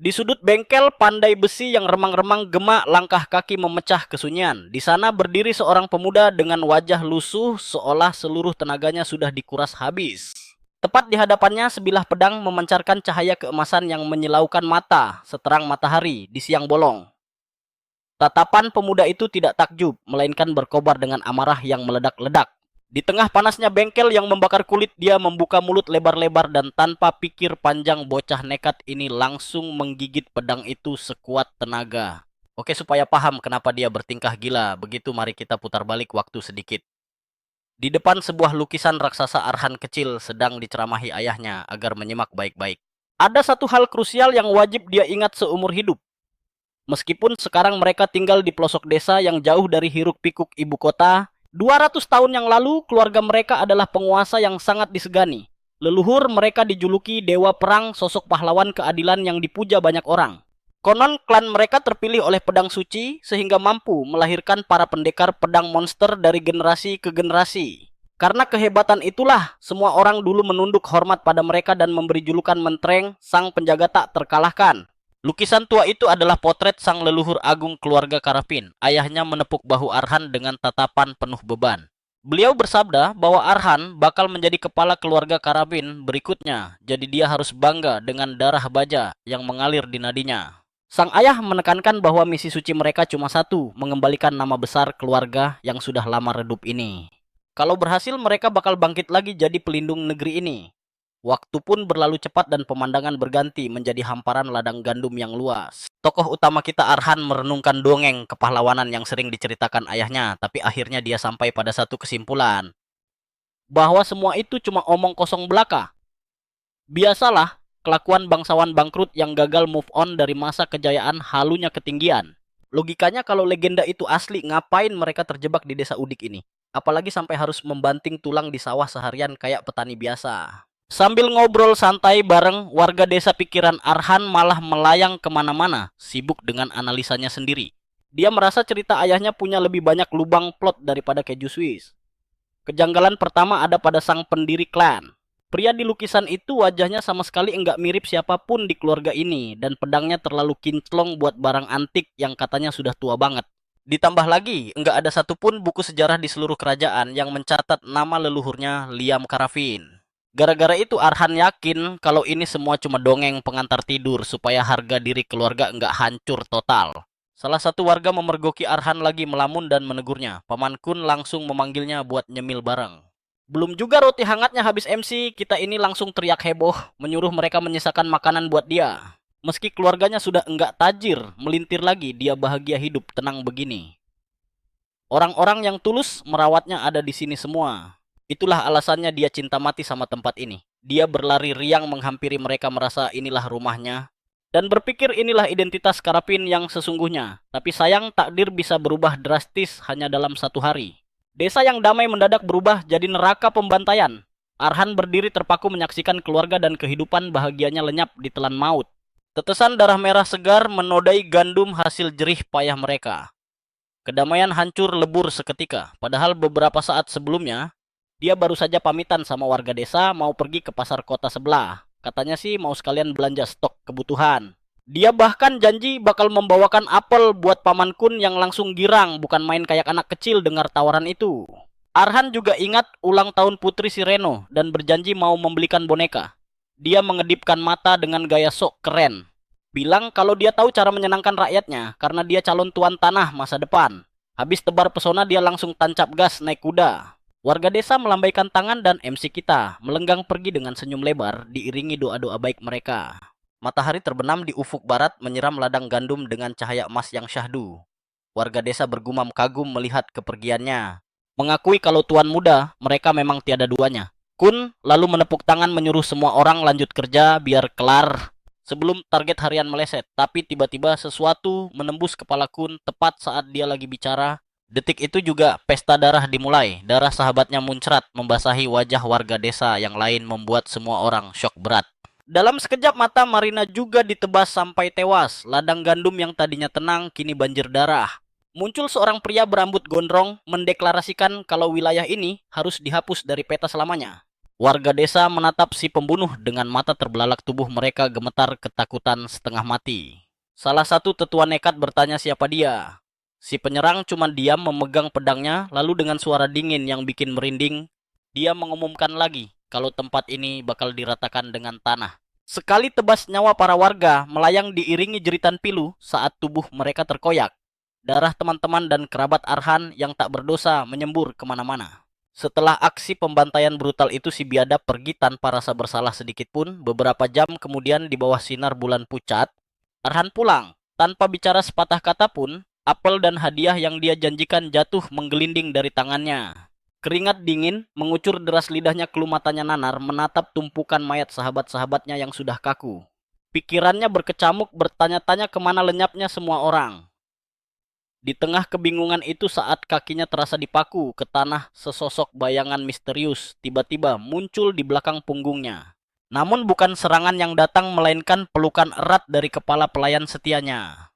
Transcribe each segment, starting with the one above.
Di sudut bengkel, pandai besi yang remang-remang gema langkah kaki memecah kesunyian. Di sana berdiri seorang pemuda dengan wajah lusuh seolah seluruh tenaganya sudah dikuras habis. Tepat di hadapannya sebilah pedang memancarkan cahaya keemasan yang menyilaukan mata seterang matahari di siang bolong. Tatapan pemuda itu tidak takjub, melainkan berkobar dengan amarah yang meledak-ledak. Di tengah panasnya bengkel yang membakar kulit, dia membuka mulut lebar-lebar dan tanpa pikir panjang bocah nekat ini langsung menggigit pedang itu sekuat tenaga. Oke, supaya paham kenapa dia bertingkah gila, begitu mari kita putar balik waktu sedikit. Di depan sebuah lukisan raksasa Arhan kecil sedang diceramahi ayahnya agar menyimak baik-baik. Ada satu hal krusial yang wajib dia ingat seumur hidup. Meskipun sekarang mereka tinggal di pelosok desa yang jauh dari hiruk-pikuk ibu kota, 200 tahun yang lalu keluarga mereka adalah penguasa yang sangat disegani. Leluhur mereka dijuluki dewa perang, sosok pahlawan keadilan yang dipuja banyak orang. Konon klan mereka terpilih oleh pedang suci sehingga mampu melahirkan para pendekar pedang monster dari generasi ke generasi. Karena kehebatan itulah semua orang dulu menunduk hormat pada mereka dan memberi julukan mentereng, sang penjaga tak terkalahkan. Lukisan tua itu adalah potret sang leluhur agung keluarga Karapin. Ayahnya menepuk bahu Arhan dengan tatapan penuh beban. Beliau bersabda bahwa Arhan bakal menjadi kepala keluarga Karapin berikutnya. Jadi dia harus bangga dengan darah baja yang mengalir di nadinya. Sang ayah menekankan bahwa misi suci mereka cuma satu, mengembalikan nama besar keluarga yang sudah lama redup ini. Kalau berhasil mereka bakal bangkit lagi jadi pelindung negeri ini. Waktu pun berlalu cepat dan pemandangan berganti menjadi hamparan ladang gandum yang luas. Tokoh utama kita Arhan merenungkan dongeng kepahlawanan yang sering diceritakan ayahnya, tapi akhirnya dia sampai pada satu kesimpulan. Bahwa semua itu cuma omong kosong belaka. Biasalah, kelakuan bangsawan bangkrut yang gagal move on dari masa kejayaan halunya ketinggian. Logikanya kalau legenda itu asli, ngapain mereka terjebak di desa Udik ini? Apalagi sampai harus membanting tulang di sawah seharian kayak petani biasa. Sambil ngobrol santai bareng, warga desa pikiran Arhan malah melayang kemana-mana, sibuk dengan analisanya sendiri. Dia merasa cerita ayahnya punya lebih banyak lubang plot daripada keju Swiss. Kejanggalan pertama ada pada sang pendiri klan. Pria di lukisan itu wajahnya sama sekali enggak mirip siapapun di keluarga ini, dan pedangnya terlalu kinclong buat barang antik yang katanya sudah tua banget. Ditambah lagi, enggak ada satupun buku sejarah di seluruh kerajaan yang mencatat nama leluhurnya Liam Karafin. Gara-gara itu Arhan yakin kalau ini semua cuma dongeng pengantar tidur supaya harga diri keluarga enggak hancur total. Salah satu warga memergoki Arhan lagi melamun dan menegurnya. Paman Kun langsung memanggilnya buat nyemil bareng. Belum juga roti hangatnya habis MC, kita ini langsung teriak heboh, menyuruh mereka menyisakan makanan buat dia. Meski keluarganya sudah enggak tajir, melintir lagi dia bahagia hidup tenang begini. Orang-orang yang tulus merawatnya ada di sini semua. Itulah alasannya dia cinta mati sama tempat ini. Dia berlari riang menghampiri mereka merasa inilah rumahnya. Dan berpikir inilah identitas Karapin yang sesungguhnya. Tapi sayang takdir bisa berubah drastis hanya dalam satu hari. Desa yang damai mendadak berubah jadi neraka pembantaian. Arhan berdiri terpaku menyaksikan keluarga dan kehidupan bahagianya lenyap di telan maut. Tetesan darah merah segar menodai gandum hasil jerih payah mereka. Kedamaian hancur lebur seketika. Padahal beberapa saat sebelumnya, dia baru saja pamitan sama warga desa mau pergi ke pasar kota sebelah. Katanya sih mau sekalian belanja stok kebutuhan. Dia bahkan janji bakal membawakan apel buat Paman Kun yang langsung girang, bukan main kayak anak kecil dengar tawaran itu. Arhan juga ingat ulang tahun putri si Reno dan berjanji mau membelikan boneka. Dia mengedipkan mata dengan gaya sok keren. Bilang kalau dia tahu cara menyenangkan rakyatnya karena dia calon tuan tanah masa depan. Habis tebar pesona dia langsung tancap gas naik kuda. Warga desa melambaikan tangan dan MC kita melenggang pergi dengan senyum lebar diiringi doa-doa baik mereka. Matahari terbenam di ufuk barat menyiram ladang gandum dengan cahaya emas yang syahdu. Warga desa bergumam kagum melihat kepergiannya. Mengakui kalau tuan muda mereka memang tiada duanya. Kun lalu menepuk tangan menyuruh semua orang lanjut kerja biar kelar sebelum target harian meleset. Tapi tiba-tiba sesuatu menembus kepala Kun tepat saat dia lagi bicara. Detik itu juga pesta darah dimulai. Darah sahabatnya muncrat membasahi wajah warga desa yang lain membuat semua orang syok berat. Dalam sekejap mata Marina juga ditebas sampai tewas. Ladang gandum yang tadinya tenang kini banjir darah. Muncul seorang pria berambut gondrong mendeklarasikan kalau wilayah ini harus dihapus dari peta selamanya. Warga desa menatap si pembunuh dengan mata terbelalak, tubuh mereka gemetar ketakutan setengah mati. Salah satu tetua nekat bertanya siapa dia. Si penyerang cuma diam memegang pedangnya, lalu dengan suara dingin yang bikin merinding, dia mengumumkan lagi kalau tempat ini bakal diratakan dengan tanah. Sekali tebas nyawa para warga melayang diiringi jeritan pilu saat tubuh mereka terkoyak. Darah teman-teman dan kerabat Arhan yang tak berdosa menyembur kemana-mana. Setelah aksi pembantaian brutal itu, si biadab pergi tanpa rasa bersalah sedikit pun. Beberapa jam kemudian di bawah sinar bulan pucat, Arhan pulang. Tanpa bicara sepatah kata pun, apel dan hadiah yang dia janjikan jatuh menggelinding dari tangannya. Keringat dingin mengucur deras lidahnya, keluh matanya nanar menatap tumpukan mayat sahabat-sahabatnya yang sudah kaku. Pikirannya berkecamuk bertanya-tanya kemana lenyapnya semua orang. Di tengah kebingungan itu, saat kakinya terasa dipaku ke tanah, sesosok bayangan misterius tiba-tiba muncul di belakang punggungnya. Namun bukan serangan yang datang, melainkan pelukan erat dari kepala pelayan setianya.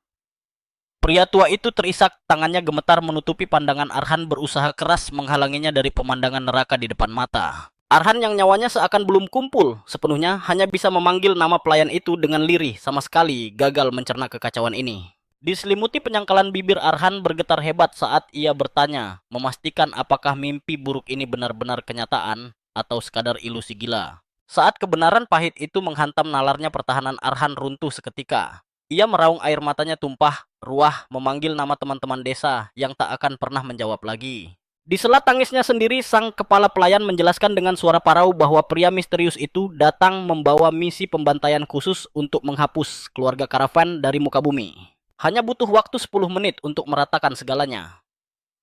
Pria tua itu terisak, tangannya gemetar menutupi pandangan Arhan, berusaha keras menghalanginya dari pemandangan neraka di depan mata. Arhan yang nyawanya seakan belum kumpul sepenuhnya hanya bisa memanggil nama pelayan itu dengan lirih, sama sekali gagal mencerna kekacauan ini. Diselimuti penyangkalan, bibir Arhan bergetar hebat saat ia bertanya, memastikan apakah mimpi buruk ini benar-benar kenyataan atau sekadar ilusi gila. Saat kebenaran pahit itu menghantam nalarnya, pertahanan Arhan runtuh seketika. Ia meraung, air matanya tumpah ruah, memanggil nama teman-teman desa yang tak akan pernah menjawab lagi. Di sela tangisnya sendiri, sang kepala pelayan menjelaskan dengan suara parau bahwa pria misterius itu datang membawa misi pembantaian khusus untuk menghapus keluarga Karavan dari muka bumi. Hanya butuh waktu 10 menit untuk meratakan segalanya.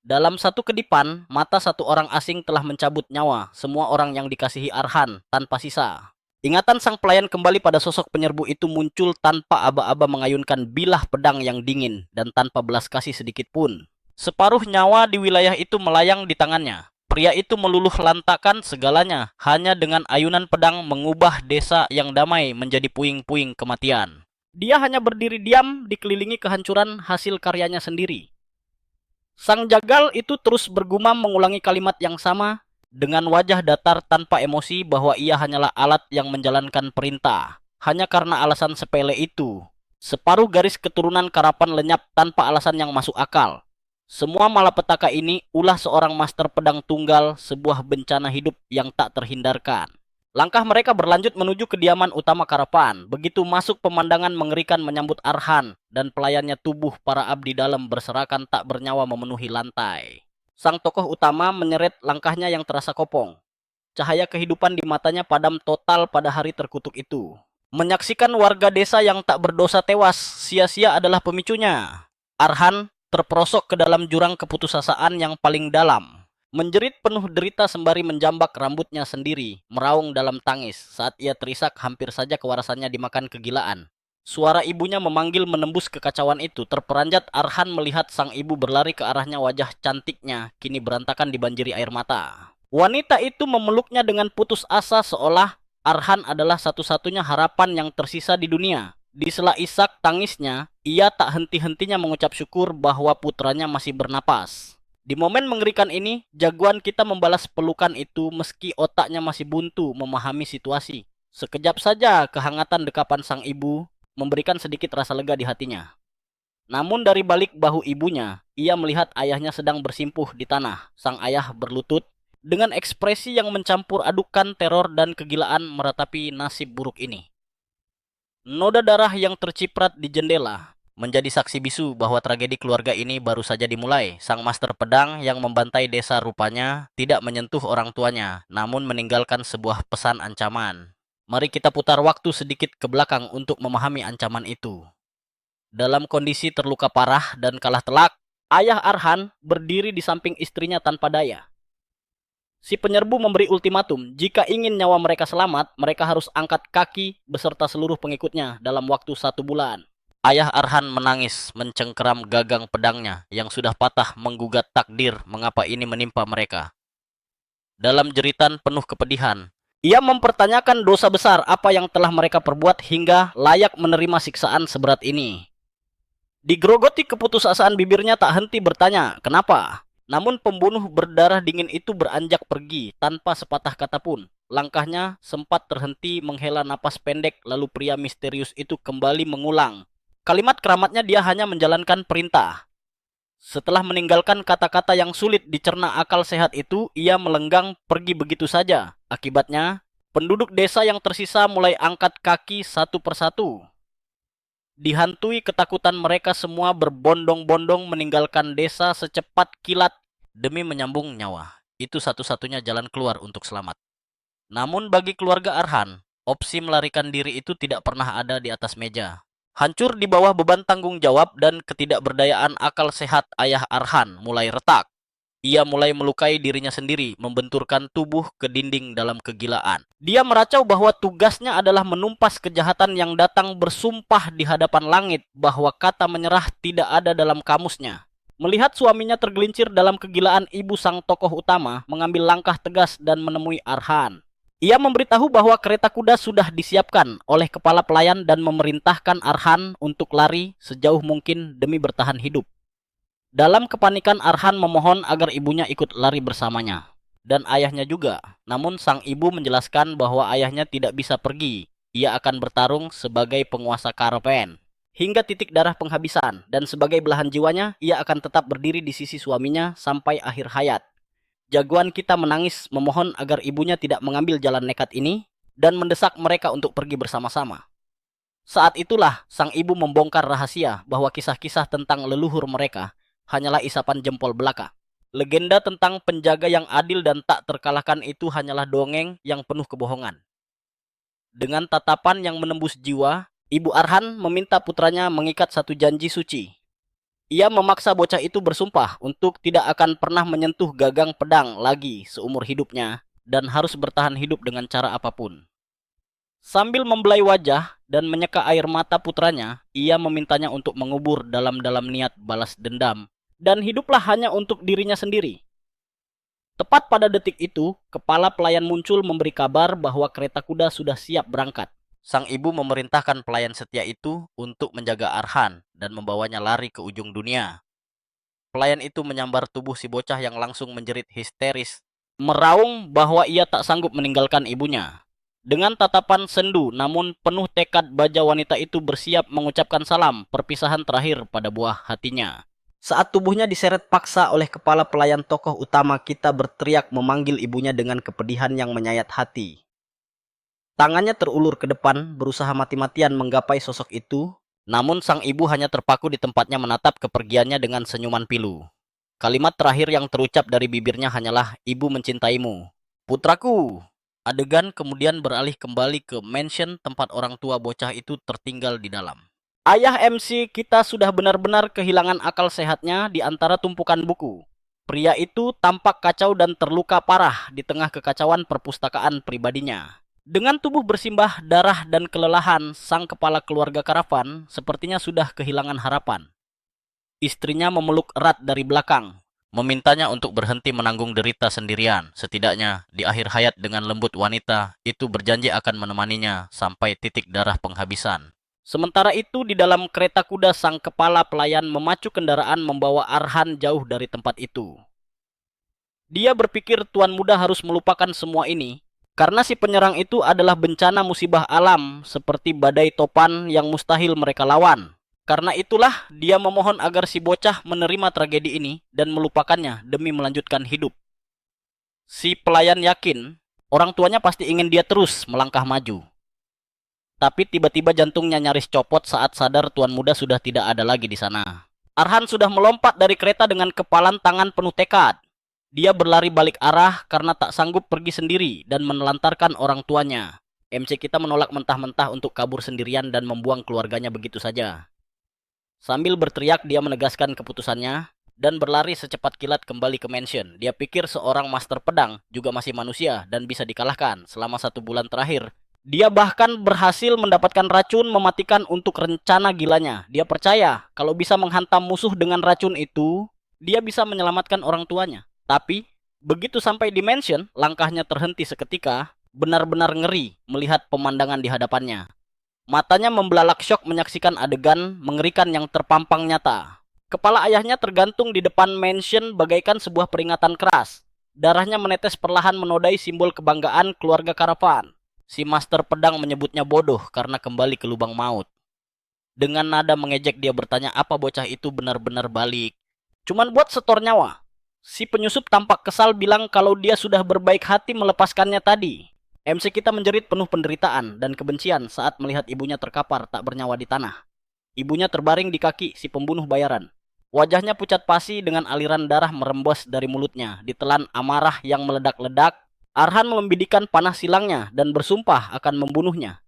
Dalam satu kedipan, mata satu orang asing telah mencabut nyawa semua orang yang dikasihi Arhan tanpa sisa. Ingatan sang pelayan kembali pada sosok penyerbu itu muncul tanpa aba-aba, mengayunkan bilah pedang yang dingin dan tanpa belas kasih sedikit pun. Separuh nyawa di wilayah itu melayang di tangannya. Pria itu meluluh lantakkan segalanya hanya dengan ayunan pedang, mengubah desa yang damai menjadi puing-puing kematian. Dia hanya berdiri diam dikelilingi kehancuran hasil karyanya sendiri. Sang jagal itu terus bergumam mengulangi kalimat yang sama dengan wajah datar tanpa emosi, bahwa ia hanyalah alat yang menjalankan perintah. Hanya karena alasan sepele itu, separuh garis keturunan Karapan lenyap tanpa alasan yang masuk akal. Semua malapetaka ini ulah seorang master pedang tunggal, sebuah bencana hidup yang tak terhindarkan. Langkah mereka berlanjut menuju kediaman utama Karapan. Begitu masuk, pemandangan mengerikan menyambut Arhan dan pelayannya, tubuh para abdi dalam berserakan tak bernyawa memenuhi lantai. Sang tokoh utama menyeret langkahnya yang terasa kopong. Cahaya kehidupan di matanya padam total pada hari terkutuk itu. Menyaksikan warga desa yang tak berdosa tewas sia-sia adalah pemicunya. Arhan terperosok ke dalam jurang keputusasaan yang paling dalam. Menjerit penuh derita sembari menjambak rambutnya sendiri, meraung dalam tangis saat ia terisak hampir saja kewarasannya dimakan kegilaan. Suara ibunya memanggil menembus kekacauan itu. Terperanjat Arhan melihat sang ibu berlari ke arahnya, wajah cantiknya kini berantakan dibanjiri air mata. Wanita itu memeluknya dengan putus asa, seolah Arhan adalah satu-satunya harapan yang tersisa di dunia. Di sela isak tangisnya, ia tak henti-hentinya mengucap syukur bahwa putranya masih bernapas. Di momen mengerikan ini, jagoan kita membalas pelukan itu meski otaknya masih buntu memahami situasi. Sekejap saja kehangatan dekapan sang ibu memberikan sedikit rasa lega di hatinya. Namun dari balik bahu ibunya, ia melihat ayahnya sedang bersimpuh di tanah. Sang ayah berlutut dengan ekspresi yang mencampur adukan teror dan kegilaan meratapi nasib buruk ini. Noda darah yang terciprat di jendela menjadi saksi bisu bahwa tragedi keluarga ini baru saja dimulai. Sang master pedang yang membantai desa rupanya tidak menyentuh orang tuanya, namun meninggalkan sebuah pesan ancaman. Mari kita putar waktu sedikit ke belakang untuk memahami ancaman itu. Dalam kondisi terluka parah dan kalah telak, ayah Arhan berdiri di samping istrinya tanpa daya. Si penyerbu memberi ultimatum, jika ingin nyawa mereka selamat, mereka harus angkat kaki beserta seluruh pengikutnya dalam waktu 1 bulan. Ayah Arhan menangis, mencengkeram gagang pedangnya yang sudah patah, menggugat takdir mengapa ini menimpa mereka. Dalam jeritan penuh kepedihan, ia mempertanyakan dosa besar apa yang telah mereka perbuat hingga layak menerima siksaan seberat ini. Digerogoti keputusasaan, bibirnya tak henti bertanya, kenapa? Namun pembunuh berdarah dingin itu beranjak pergi tanpa sepatah kata pun. Langkahnya sempat terhenti menghela napas pendek, lalu pria misterius itu kembali mengulang. Kalimat keramatnya, dia hanya menjalankan perintah. Setelah meninggalkan kata-kata yang sulit dicerna akal sehat itu, ia melenggang pergi begitu saja. Akibatnya, penduduk desa yang tersisa mulai angkat kaki satu persatu. Dihantui ketakutan, mereka semua berbondong-bondong meninggalkan desa secepat kilat demi menyambung nyawa. Itu satu-satunya jalan keluar untuk selamat. Namun bagi keluarga Arhan, opsi melarikan diri itu tidak pernah ada di atas meja. Hancur di bawah beban tanggung jawab dan ketidakberdayaan, akal sehat ayah Arhan mulai retak. Ia mulai melukai dirinya sendiri, membenturkan tubuh ke dinding dalam kegilaan. Dia meracau bahwa tugasnya adalah menumpas kejahatan yang datang, bersumpah di hadapan langit bahwa kata menyerah tidak ada dalam kamusnya. Melihat suaminya tergelincir dalam kegilaan, ibu sang tokoh utama mengambil langkah tegas dan menemui Arhan. Ia memberitahu bahwa kereta kuda sudah disiapkan oleh kepala pelayan dan memerintahkan Arhan untuk lari sejauh mungkin demi bertahan hidup. Dalam kepanikan, Arhan memohon agar ibunya ikut lari bersamanya. Dan ayahnya juga. Namun sang ibu menjelaskan bahwa ayahnya tidak bisa pergi. Ia akan bertarung sebagai penguasa Karpen hingga titik darah penghabisan. Dan sebagai belahan jiwanya, ia akan tetap berdiri di sisi suaminya sampai akhir hayat. Jagoan kita menangis memohon agar ibunya tidak mengambil jalan nekat ini dan mendesak mereka untuk pergi bersama-sama. Saat itulah sang ibu membongkar rahasia bahwa kisah-kisah tentang leluhur mereka hanyalah isapan jempol belaka. Legenda tentang penjaga yang adil dan tak terkalahkan itu hanyalah dongeng yang penuh kebohongan. Dengan tatapan yang menembus jiwa, Ibu Arhan meminta putranya mengikat satu janji suci. Ia memaksa bocah itu bersumpah untuk tidak akan pernah menyentuh gagang pedang lagi seumur hidupnya dan harus bertahan hidup dengan cara apapun. Sambil membelai wajah dan menyeka air mata putranya, ia memintanya untuk mengubur dalam-dalam niat balas dendam dan hiduplah hanya untuk dirinya sendiri. Tepat pada detik itu, kepala pelayan muncul memberi kabar bahwa kereta kuda sudah siap berangkat. Sang ibu memerintahkan pelayan setia itu untuk menjaga Arhan dan membawanya lari ke ujung dunia. Pelayan itu menyambar tubuh si bocah yang langsung menjerit histeris, meraung bahwa ia tak sanggup meninggalkan ibunya. Dengan tatapan sendu namun penuh tekad, baja wanita itu bersiap mengucapkan salam perpisahan terakhir pada buah hatinya. Saat tubuhnya diseret paksa oleh kepala pelayan tokoh utama kita berteriak memanggil ibunya dengan kepedihan yang menyayat hati. Tangannya terulur ke depan, berusaha mati-matian menggapai sosok itu, namun sang ibu hanya terpaku di tempatnya menatap kepergiannya dengan senyuman pilu. Kalimat terakhir yang terucap dari bibirnya hanyalah, "Ibu mencintaimu, putraku." Adegan kemudian beralih kembali ke mansion tempat orang tua bocah itu tertinggal di dalam. Ayah MC kita sudah benar-benar kehilangan akal sehatnya di antara tumpukan buku. Pria itu tampak kacau dan terluka parah di tengah kekacauan perpustakaan pribadinya. Dengan tubuh bersimbah darah dan kelelahan, sang kepala keluarga Karavan sepertinya sudah kehilangan harapan. Istrinya memeluk erat dari belakang, memintanya untuk berhenti menanggung derita sendirian. Setidaknya di akhir hayat dengan lembut wanita itu berjanji akan menemaninya sampai titik darah penghabisan. Sementara itu di dalam kereta kuda, sang kepala pelayan memacu kendaraan membawa Arhan jauh dari tempat itu. Dia berpikir tuan muda harus melupakan semua ini karena si penyerang itu adalah bencana musibah alam seperti badai topan yang mustahil mereka lawan. Karena itulah dia memohon agar si bocah menerima tragedi ini dan melupakannya demi melanjutkan hidup. Si pelayan yakin orang tuanya pasti ingin dia terus melangkah maju. Tapi tiba-tiba jantungnya nyaris copot saat sadar tuan muda sudah tidak ada lagi di sana. Arhan sudah melompat dari kereta dengan kepalan tangan penuh tekad. Dia berlari balik arah karena tak sanggup pergi sendiri dan menelantarkan orang tuanya. MC kita menolak mentah-mentah untuk kabur sendirian dan membuang keluarganya begitu saja. Sambil berteriak, dia menegaskan keputusannya dan berlari secepat kilat kembali ke mansion. Dia pikir seorang master pedang juga masih manusia dan bisa dikalahkan. Selama 1 bulan terakhir, dia bahkan berhasil mendapatkan racun mematikan untuk rencana gilanya. Dia percaya kalau bisa menghantam musuh dengan racun itu, dia bisa menyelamatkan orang tuanya. Tapi, begitu sampai di mansion, langkahnya terhenti seketika, benar-benar ngeri melihat pemandangan di hadapannya. Matanya membelalak syok menyaksikan adegan mengerikan yang terpampang nyata. Kepala ayahnya tergantung di depan mansion bagaikan sebuah peringatan keras. Darahnya menetes perlahan menodai simbol kebanggaan keluarga Karavan. Si Master Pedang menyebutnya bodoh karena kembali ke lubang maut. Dengan nada mengejek dia bertanya apa bocah itu benar-benar balik. Cuman buat setor nyawa. Si penyusup tampak kesal bilang kalau dia sudah berbaik hati melepaskannya tadi. MC kita menjerit penuh penderitaan dan kebencian saat melihat ibunya terkapar tak bernyawa di tanah. Ibunya terbaring di kaki si pembunuh bayaran. Wajahnya pucat pasi dengan aliran darah merembes dari mulutnya. Ditelan amarah yang meledak-ledak, Arhan membidikan panah silangnya dan bersumpah akan membunuhnya.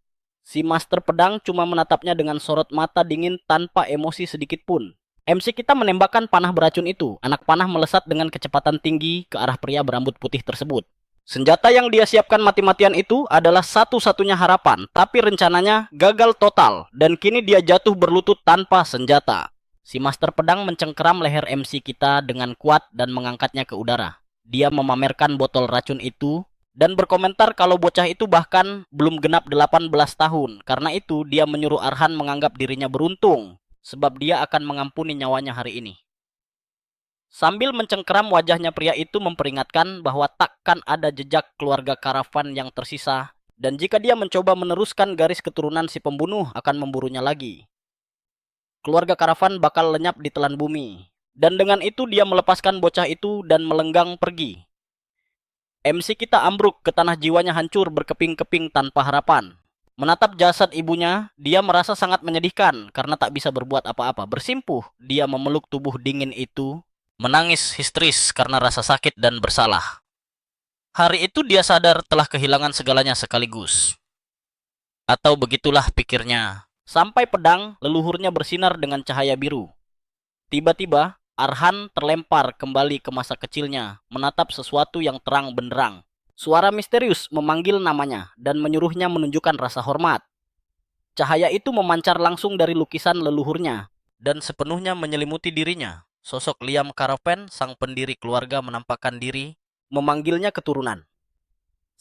Si Master Pedang cuma menatapnya dengan sorot mata dingin tanpa emosi sedikit pun. MC kita menembakkan panah beracun itu. Anak panah melesat dengan kecepatan tinggi ke arah pria berambut putih tersebut. Senjata yang dia siapkan mati-matian itu adalah satu-satunya harapan, tapi rencananya gagal total dan kini dia jatuh berlutut tanpa senjata. Si Master Pedang mencengkeram leher MC kita dengan kuat dan mengangkatnya ke udara. Dia memamerkan botol racun itu dan berkomentar kalau bocah itu bahkan belum genap 18 tahun. Karena itu dia menyuruh Arhan menganggap dirinya beruntung sebab dia akan mengampuni nyawanya hari ini. Sambil mencengkeram wajahnya pria itu memperingatkan bahwa takkan ada jejak keluarga Karavan yang tersisa dan jika dia mencoba meneruskan garis keturunan si pembunuh akan memburunya lagi. Keluarga Karavan bakal lenyap di telan bumi dan dengan itu dia melepaskan bocah itu dan melenggang pergi. MC kita ambruk ke tanah jiwanya hancur berkeping-keping tanpa harapan. Menatap jasad ibunya, dia merasa sangat menyedihkan karena tak bisa berbuat apa-apa. Bersimpuh, dia memeluk tubuh dingin itu. Menangis histeris karena rasa sakit dan bersalah. Hari itu dia sadar telah kehilangan segalanya sekaligus. Atau begitulah pikirnya. Sampai pedang leluhurnya bersinar dengan cahaya biru. Tiba-tiba, Arhan terlempar kembali ke masa kecilnya, menatap sesuatu yang terang benderang. Suara misterius memanggil namanya dan menyuruhnya menunjukkan rasa hormat. Cahaya itu memancar langsung dari lukisan leluhurnya dan sepenuhnya menyelimuti dirinya. Sosok Liam Karavan, sang pendiri keluarga menampakkan diri, memanggilnya keturunan.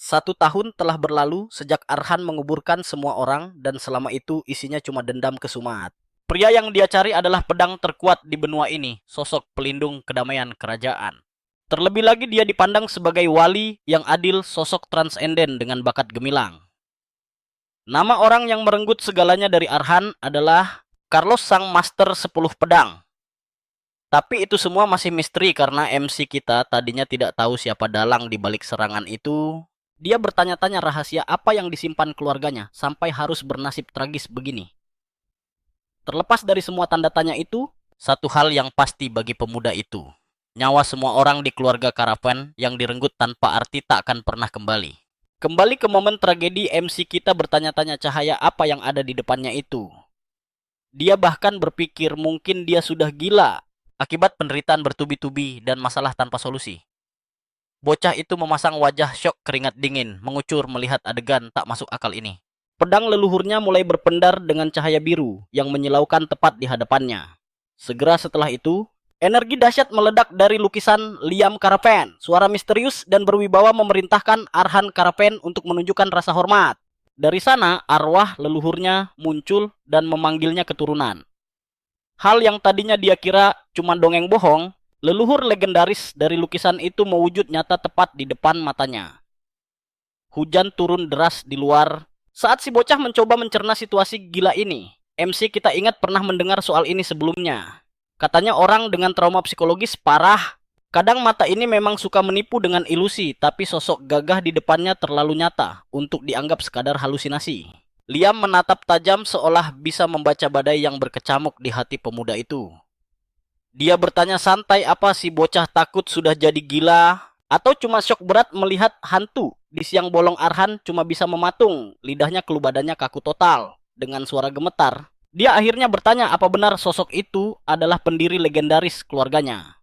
1 tahun telah berlalu sejak Arhan menguburkan semua orang dan selama itu isinya cuma dendam kesumat. Pria yang dia cari adalah pedang terkuat di benua ini, sosok pelindung kedamaian kerajaan. Terlebih lagi dia dipandang sebagai wali yang adil, sosok transenden dengan bakat gemilang. Nama orang yang merenggut segalanya dari Arhan adalah Carlos sang Master 10 Pedang. Tapi itu semua masih misteri karena MC kita tadinya tidak tahu siapa dalang di balik serangan itu. Dia bertanya-tanya rahasia apa yang disimpan keluarganya sampai harus bernasib tragis begini. Terlepas dari semua tanda tanya itu, satu hal yang pasti bagi pemuda itu. Nyawa semua orang di keluarga Karavan yang direnggut tanpa arti tak akan pernah kembali. Kembali ke momen tragedi, MC kita bertanya-tanya cahaya apa yang ada di depannya itu. Dia bahkan berpikir mungkin dia sudah gila akibat penderitaan bertubi-tubi dan masalah tanpa solusi. Bocah itu memasang wajah syok keringat dingin, mengucur melihat adegan tak masuk akal ini. Pedang leluhurnya mulai berpendar dengan cahaya biru yang menyilaukan tepat di hadapannya. Segera setelah itu, energi dahsyat meledak dari lukisan Liam Karavan. Suara misterius dan berwibawa memerintahkan Arhan Karavan untuk menunjukkan rasa hormat. Dari sana, arwah leluhurnya muncul dan memanggilnya keturunan. Hal yang tadinya dia kira cuma dongeng bohong, leluhur legendaris dari lukisan itu mewujud nyata tepat di depan matanya. Hujan turun deras di luar. Saat si bocah mencoba mencerna situasi gila ini, MC kita ingat pernah mendengar soal ini sebelumnya. Katanya orang dengan trauma psikologis parah. Kadang mata ini memang suka menipu dengan ilusi, tapi sosok gagah di depannya terlalu nyata untuk dianggap sekadar halusinasi. Liam menatap tajam seolah bisa membaca badai yang berkecamuk di hati pemuda itu. Dia bertanya santai apa si bocah takut sudah jadi gila atau cuma syok berat melihat hantu. Di siang bolong Arhan cuma bisa mematung, lidahnya keluh badannya kaku total. Dengan suara gemetar, dia akhirnya bertanya apa benar sosok itu adalah pendiri legendaris keluarganya.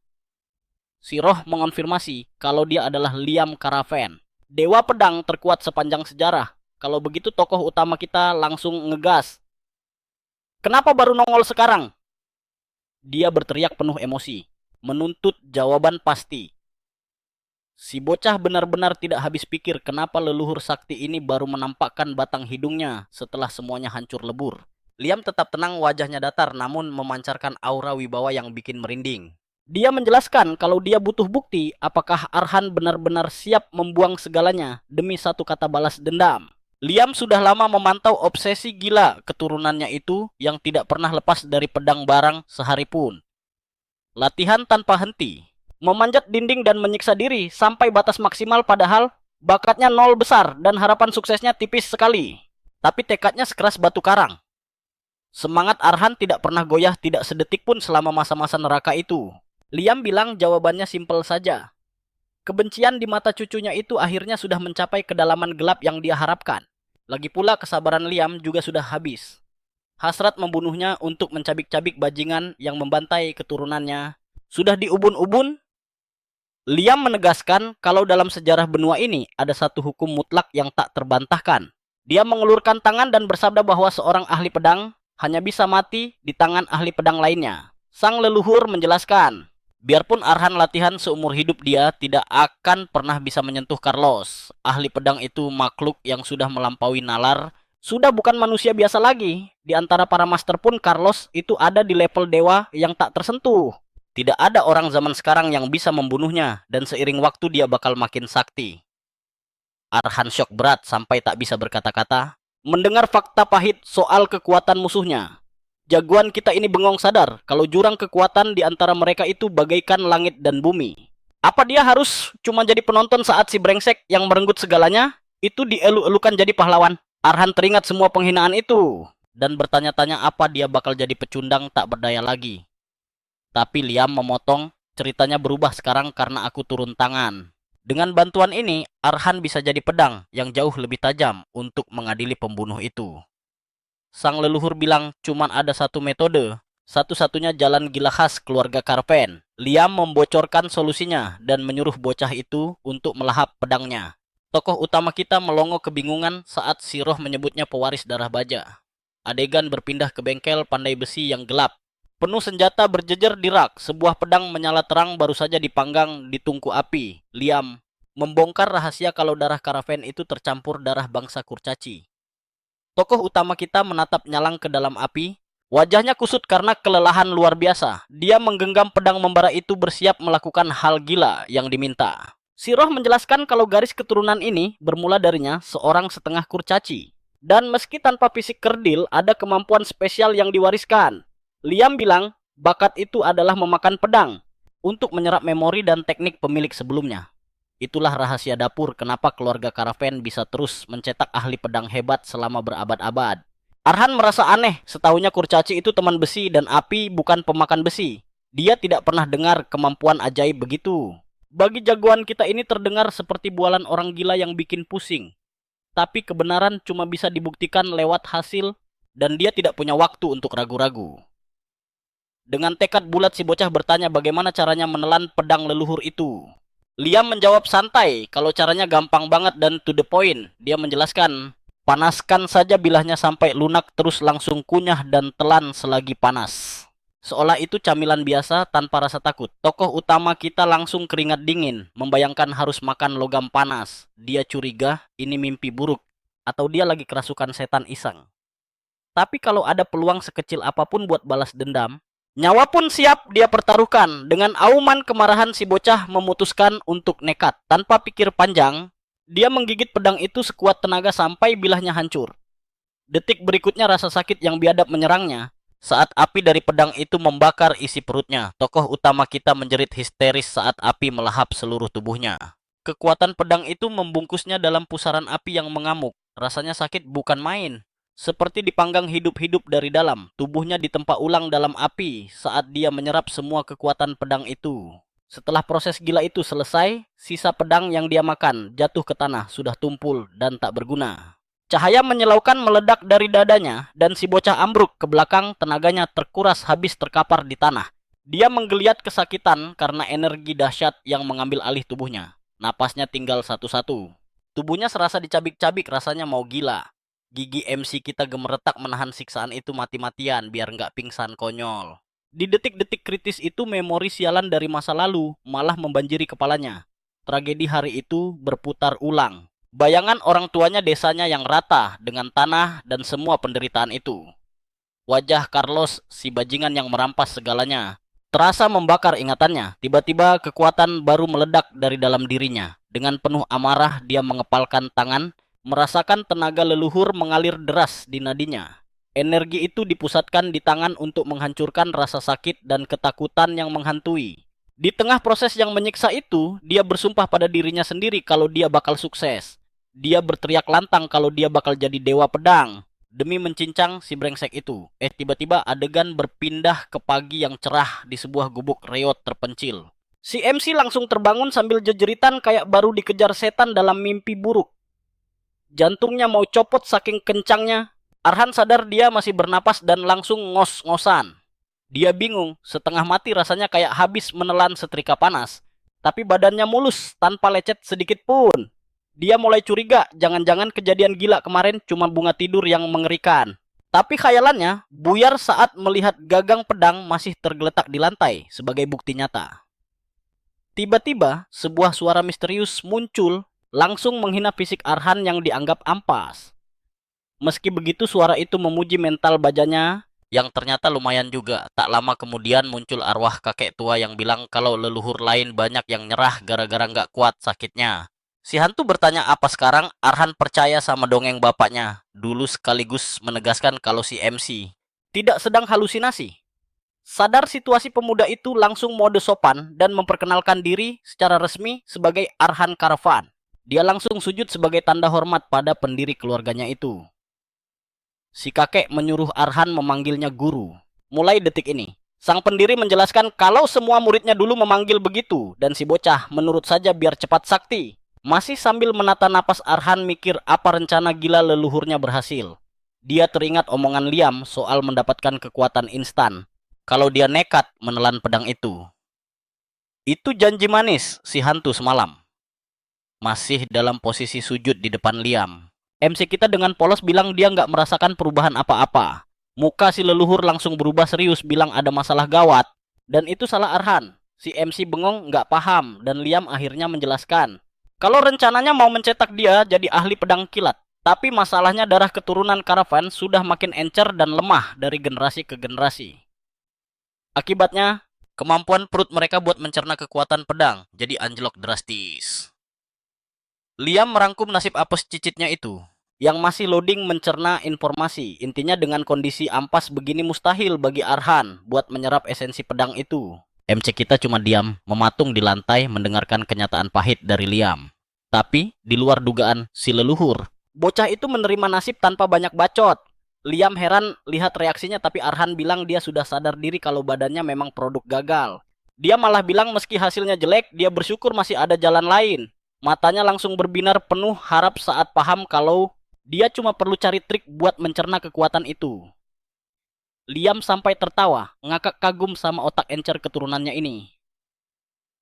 Si roh mengonfirmasi kalau dia adalah Liam Karavan, dewa pedang terkuat sepanjang sejarah. Kalau begitu tokoh utama kita langsung ngegas. Kenapa baru nongol sekarang? Dia berteriak penuh emosi, menuntut jawaban pasti. Si bocah benar-benar tidak habis pikir kenapa leluhur sakti ini baru menampakkan batang hidungnya setelah semuanya hancur lebur. Liam tetap tenang, wajahnya datar namun memancarkan aura wibawa yang bikin merinding. Dia menjelaskan kalau dia butuh bukti apakah Arhan benar-benar siap membuang segalanya demi satu kata balas dendam. Liam sudah lama memantau obsesi gila keturunannya itu yang tidak pernah lepas dari pedang barang sehari pun. Latihan tanpa henti, memanjat dinding dan menyiksa diri sampai batas maksimal padahal bakatnya nol besar dan harapan suksesnya tipis sekali. Tapi tekadnya sekeras batu karang. Semangat Arhan tidak pernah goyah tidak sedetik pun selama masa-masa neraka itu. Liam bilang jawabannya simpel saja. Kebencian di mata cucunya itu akhirnya sudah mencapai kedalaman gelap yang dia harapkan. Lagi pula kesabaran Liam juga sudah habis. Hasrat membunuhnya untuk mencabik-cabik bajingan yang membantai keturunannya sudah diubun-ubun. Liam menegaskan kalau dalam sejarah benua ini ada satu hukum mutlak yang tak terbantahkan. Dia mengulurkan tangan dan bersabda bahwa seorang ahli pedang hanya bisa mati di tangan ahli pedang lainnya. Sang leluhur menjelaskan, biarpun Arhan latihan seumur hidup dia tidak akan pernah bisa menyentuh Carlos. Ahli pedang itu makhluk yang sudah melampaui nalar, sudah bukan manusia biasa lagi. Di antara para master pun Carlos itu ada di level dewa yang tak tersentuh. Tidak ada orang zaman sekarang yang bisa membunuhnya dan seiring waktu dia bakal makin sakti. Arhan syok berat sampai tak bisa berkata-kata mendengar fakta pahit soal kekuatan musuhnya. Jagoan kita ini bengong sadar kalau jurang kekuatan di antara mereka itu bagaikan langit dan bumi. Apa dia harus cuma jadi penonton saat si brengsek yang merenggut segalanya itu dielu-elukan jadi pahlawan? Arhan teringat semua penghinaan itu dan bertanya-tanya apa dia bakal jadi pecundang tak berdaya lagi. Tapi Liam memotong, ceritanya berubah sekarang karena aku turun tangan. Dengan bantuan ini, Arhan bisa jadi pedang yang jauh lebih tajam untuk mengadili pembunuh itu. Sang leluhur bilang cuman ada satu metode, satu-satunya jalan gila khas keluarga Karpen. Liam membocorkan solusinya dan menyuruh bocah itu untuk melahap pedangnya. Tokoh utama kita melongo kebingungan saat si roh menyebutnya pewaris darah baja. Adegan berpindah ke bengkel pandai besi yang gelap. Penuh senjata berjejer di rak, sebuah pedang menyala terang baru saja dipanggang di tungku api. Liam membongkar rahasia kalau darah Karaven itu tercampur darah bangsa kurcaci. Tokoh utama kita menatap nyalang ke dalam api. Wajahnya kusut karena kelelahan luar biasa. Dia menggenggam pedang membara itu bersiap melakukan hal gila yang diminta. Si roh menjelaskan kalau garis keturunan ini bermula darinya seorang setengah kurcaci. Dan meski tanpa fisik kerdil, ada kemampuan spesial yang diwariskan. Liam bilang, bakat itu adalah memakan pedang untuk menyerap memori dan teknik pemilik sebelumnya. Itulah rahasia dapur kenapa keluarga Karaven bisa terus mencetak ahli pedang hebat selama berabad-abad. Arhan merasa aneh, setahunya kurcaci itu teman besi dan api bukan pemakan besi. Dia tidak pernah dengar kemampuan ajaib begitu. Bagi jagoan kita ini terdengar seperti bualan orang gila yang bikin pusing. Tapi kebenaran cuma bisa dibuktikan lewat hasil dan dia tidak punya waktu untuk ragu-ragu. Dengan tekad bulat si bocah bertanya bagaimana caranya menelan pedang leluhur itu. Liam menjawab santai kalau caranya gampang banget dan to the point. Dia menjelaskan, panaskan saja bilahnya sampai lunak terus langsung kunyah dan telan selagi panas. Seolah itu camilan biasa tanpa rasa takut. Tokoh utama kita langsung keringat dingin, membayangkan harus makan logam panas. Dia curiga ini mimpi buruk atau dia lagi kerasukan setan iseng. Tapi kalau ada peluang sekecil apapun buat balas dendam, nyawa pun siap dia pertaruhkan. Dengan auman kemarahan si bocah memutuskan untuk nekat. Tanpa pikir panjang, dia menggigit pedang itu sekuat tenaga sampai bilahnya hancur. Detik berikutnya rasa sakit yang biadab menyerangnya. Saat api dari pedang itu membakar isi perutnya, tokoh utama kita menjerit histeris saat api melahap seluruh tubuhnya. Kekuatan pedang itu membungkusnya dalam pusaran api yang mengamuk. Rasanya sakit bukan main. Seperti dipanggang hidup-hidup dari dalam, tubuhnya ditempa ulang dalam api saat dia menyerap semua kekuatan pedang itu. Setelah proses gila itu selesai, sisa pedang yang dia makan jatuh ke tanah, sudah tumpul dan tak berguna. Cahaya menyilaukan meledak dari dadanya dan si bocah ambruk ke belakang, tenaganya terkuras habis terkapar di tanah. Dia menggeliat kesakitan karena energi dahsyat yang mengambil alih tubuhnya. Napasnya tinggal satu-satu. Tubuhnya serasa dicabik-cabik, rasanya mau gila. Gigi MC kita gemeretak menahan siksaan itu mati-matian biar nggak pingsan konyol. Di detik-detik kritis itu memori sialan dari masa lalu malah membanjiri kepalanya. Tragedi hari itu berputar ulang. Bayangan orang tuanya desanya yang rata dengan tanah dan semua penderitaan itu. Wajah Carlos, si bajingan yang merampas segalanya, Terasa membakar ingatannya. Tiba-tiba kekuatan baru meledak dari dalam dirinya. Dengan penuh amarah dia mengepalkan tangan, merasakan tenaga leluhur mengalir deras di nadinya. Energi itu dipusatkan di tangan untuk menghancurkan rasa sakit dan ketakutan yang menghantui. Di tengah proses yang menyiksa itu, dia bersumpah pada dirinya sendiri kalau dia bakal sukses. Dia berteriak lantang kalau dia bakal jadi dewa pedang demi mencincang si brengsek itu. Tiba-tiba adegan berpindah ke pagi yang cerah di sebuah gubuk reot terpencil. Si MC langsung terbangun sambil jejeritan kayak baru dikejar setan dalam mimpi buruk. Jantungnya mau copot saking kencangnya. Arhan sadar dia masih bernapas dan langsung ngos-ngosan. Dia bingung, setengah mati rasanya kayak habis menelan setrika panas. Tapi badannya mulus, tanpa lecet sedikit pun. Dia mulai curiga, jangan-jangan kejadian gila kemarin cuma bunga tidur yang mengerikan. Tapi khayalannya buyar saat melihat gagang pedang masih tergeletak di lantai sebagai bukti nyata. Tiba-tiba, sebuah suara misterius muncul, langsung menghina fisik Arhan yang dianggap ampas. Meski begitu, suara itu memuji mental bajanya, yang ternyata lumayan juga. Tak lama kemudian muncul arwah kakek tua yang bilang kalau leluhur lain banyak yang nyerah gara-gara nggak kuat sakitnya. Si hantu bertanya apa sekarang. Arhan percaya sama dongeng bapaknya dulu sekaligus menegaskan kalau si MC tidak sedang halusinasi. Sadar situasi, pemuda itu langsung mode sopan dan memperkenalkan diri secara resmi sebagai Arhan Karavan. Dia langsung sujud sebagai tanda hormat pada pendiri keluarganya itu. Si kakek menyuruh Arhan memanggilnya guru. Mulai detik ini, sang pendiri menjelaskan kalau semua muridnya dulu memanggil begitu dan si bocah menurut saja biar cepat sakti. Masih sambil menata napas, Arhan mikir apa rencana gila leluhurnya berhasil. Dia teringat omongan Liam soal mendapatkan kekuatan instan kalau dia nekat menelan pedang itu. Itu janji manis si hantu semalam. Masih dalam posisi sujud di depan Liam, MC kita dengan polos bilang dia nggak merasakan perubahan apa-apa. Muka si leluhur langsung berubah serius, bilang ada masalah gawat. Dan itu salah Arhan. Si MC bengong nggak paham dan Liam akhirnya menjelaskan kalau rencananya mau mencetak dia jadi ahli pedang kilat. Tapi masalahnya darah keturunan Karavan sudah makin encer dan lemah dari generasi ke generasi. Akibatnya, kemampuan perut mereka buat mencerna kekuatan pedang jadi anjlok drastis. Liam merangkum nasib apes cicitnya itu, yang masih loading mencerna informasi. Intinya dengan kondisi ampas begini mustahil bagi Arhan buat menyerap esensi pedang itu. MC kita cuma diam, mematung di lantai mendengarkan kenyataan pahit dari Liam. Tapi, di luar dugaan si leluhur, bocah itu menerima nasib tanpa banyak bacot. Liam heran lihat reaksinya, tapi Arhan bilang dia sudah sadar diri kalau badannya memang produk gagal. Dia malah bilang meski hasilnya jelek, dia bersyukur masih ada jalan lain. Matanya langsung berbinar penuh harap saat paham kalau dia cuma perlu cari trik buat mencerna kekuatan itu. Liam sampai tertawa, ngakak kagum sama otak encer keturunannya ini.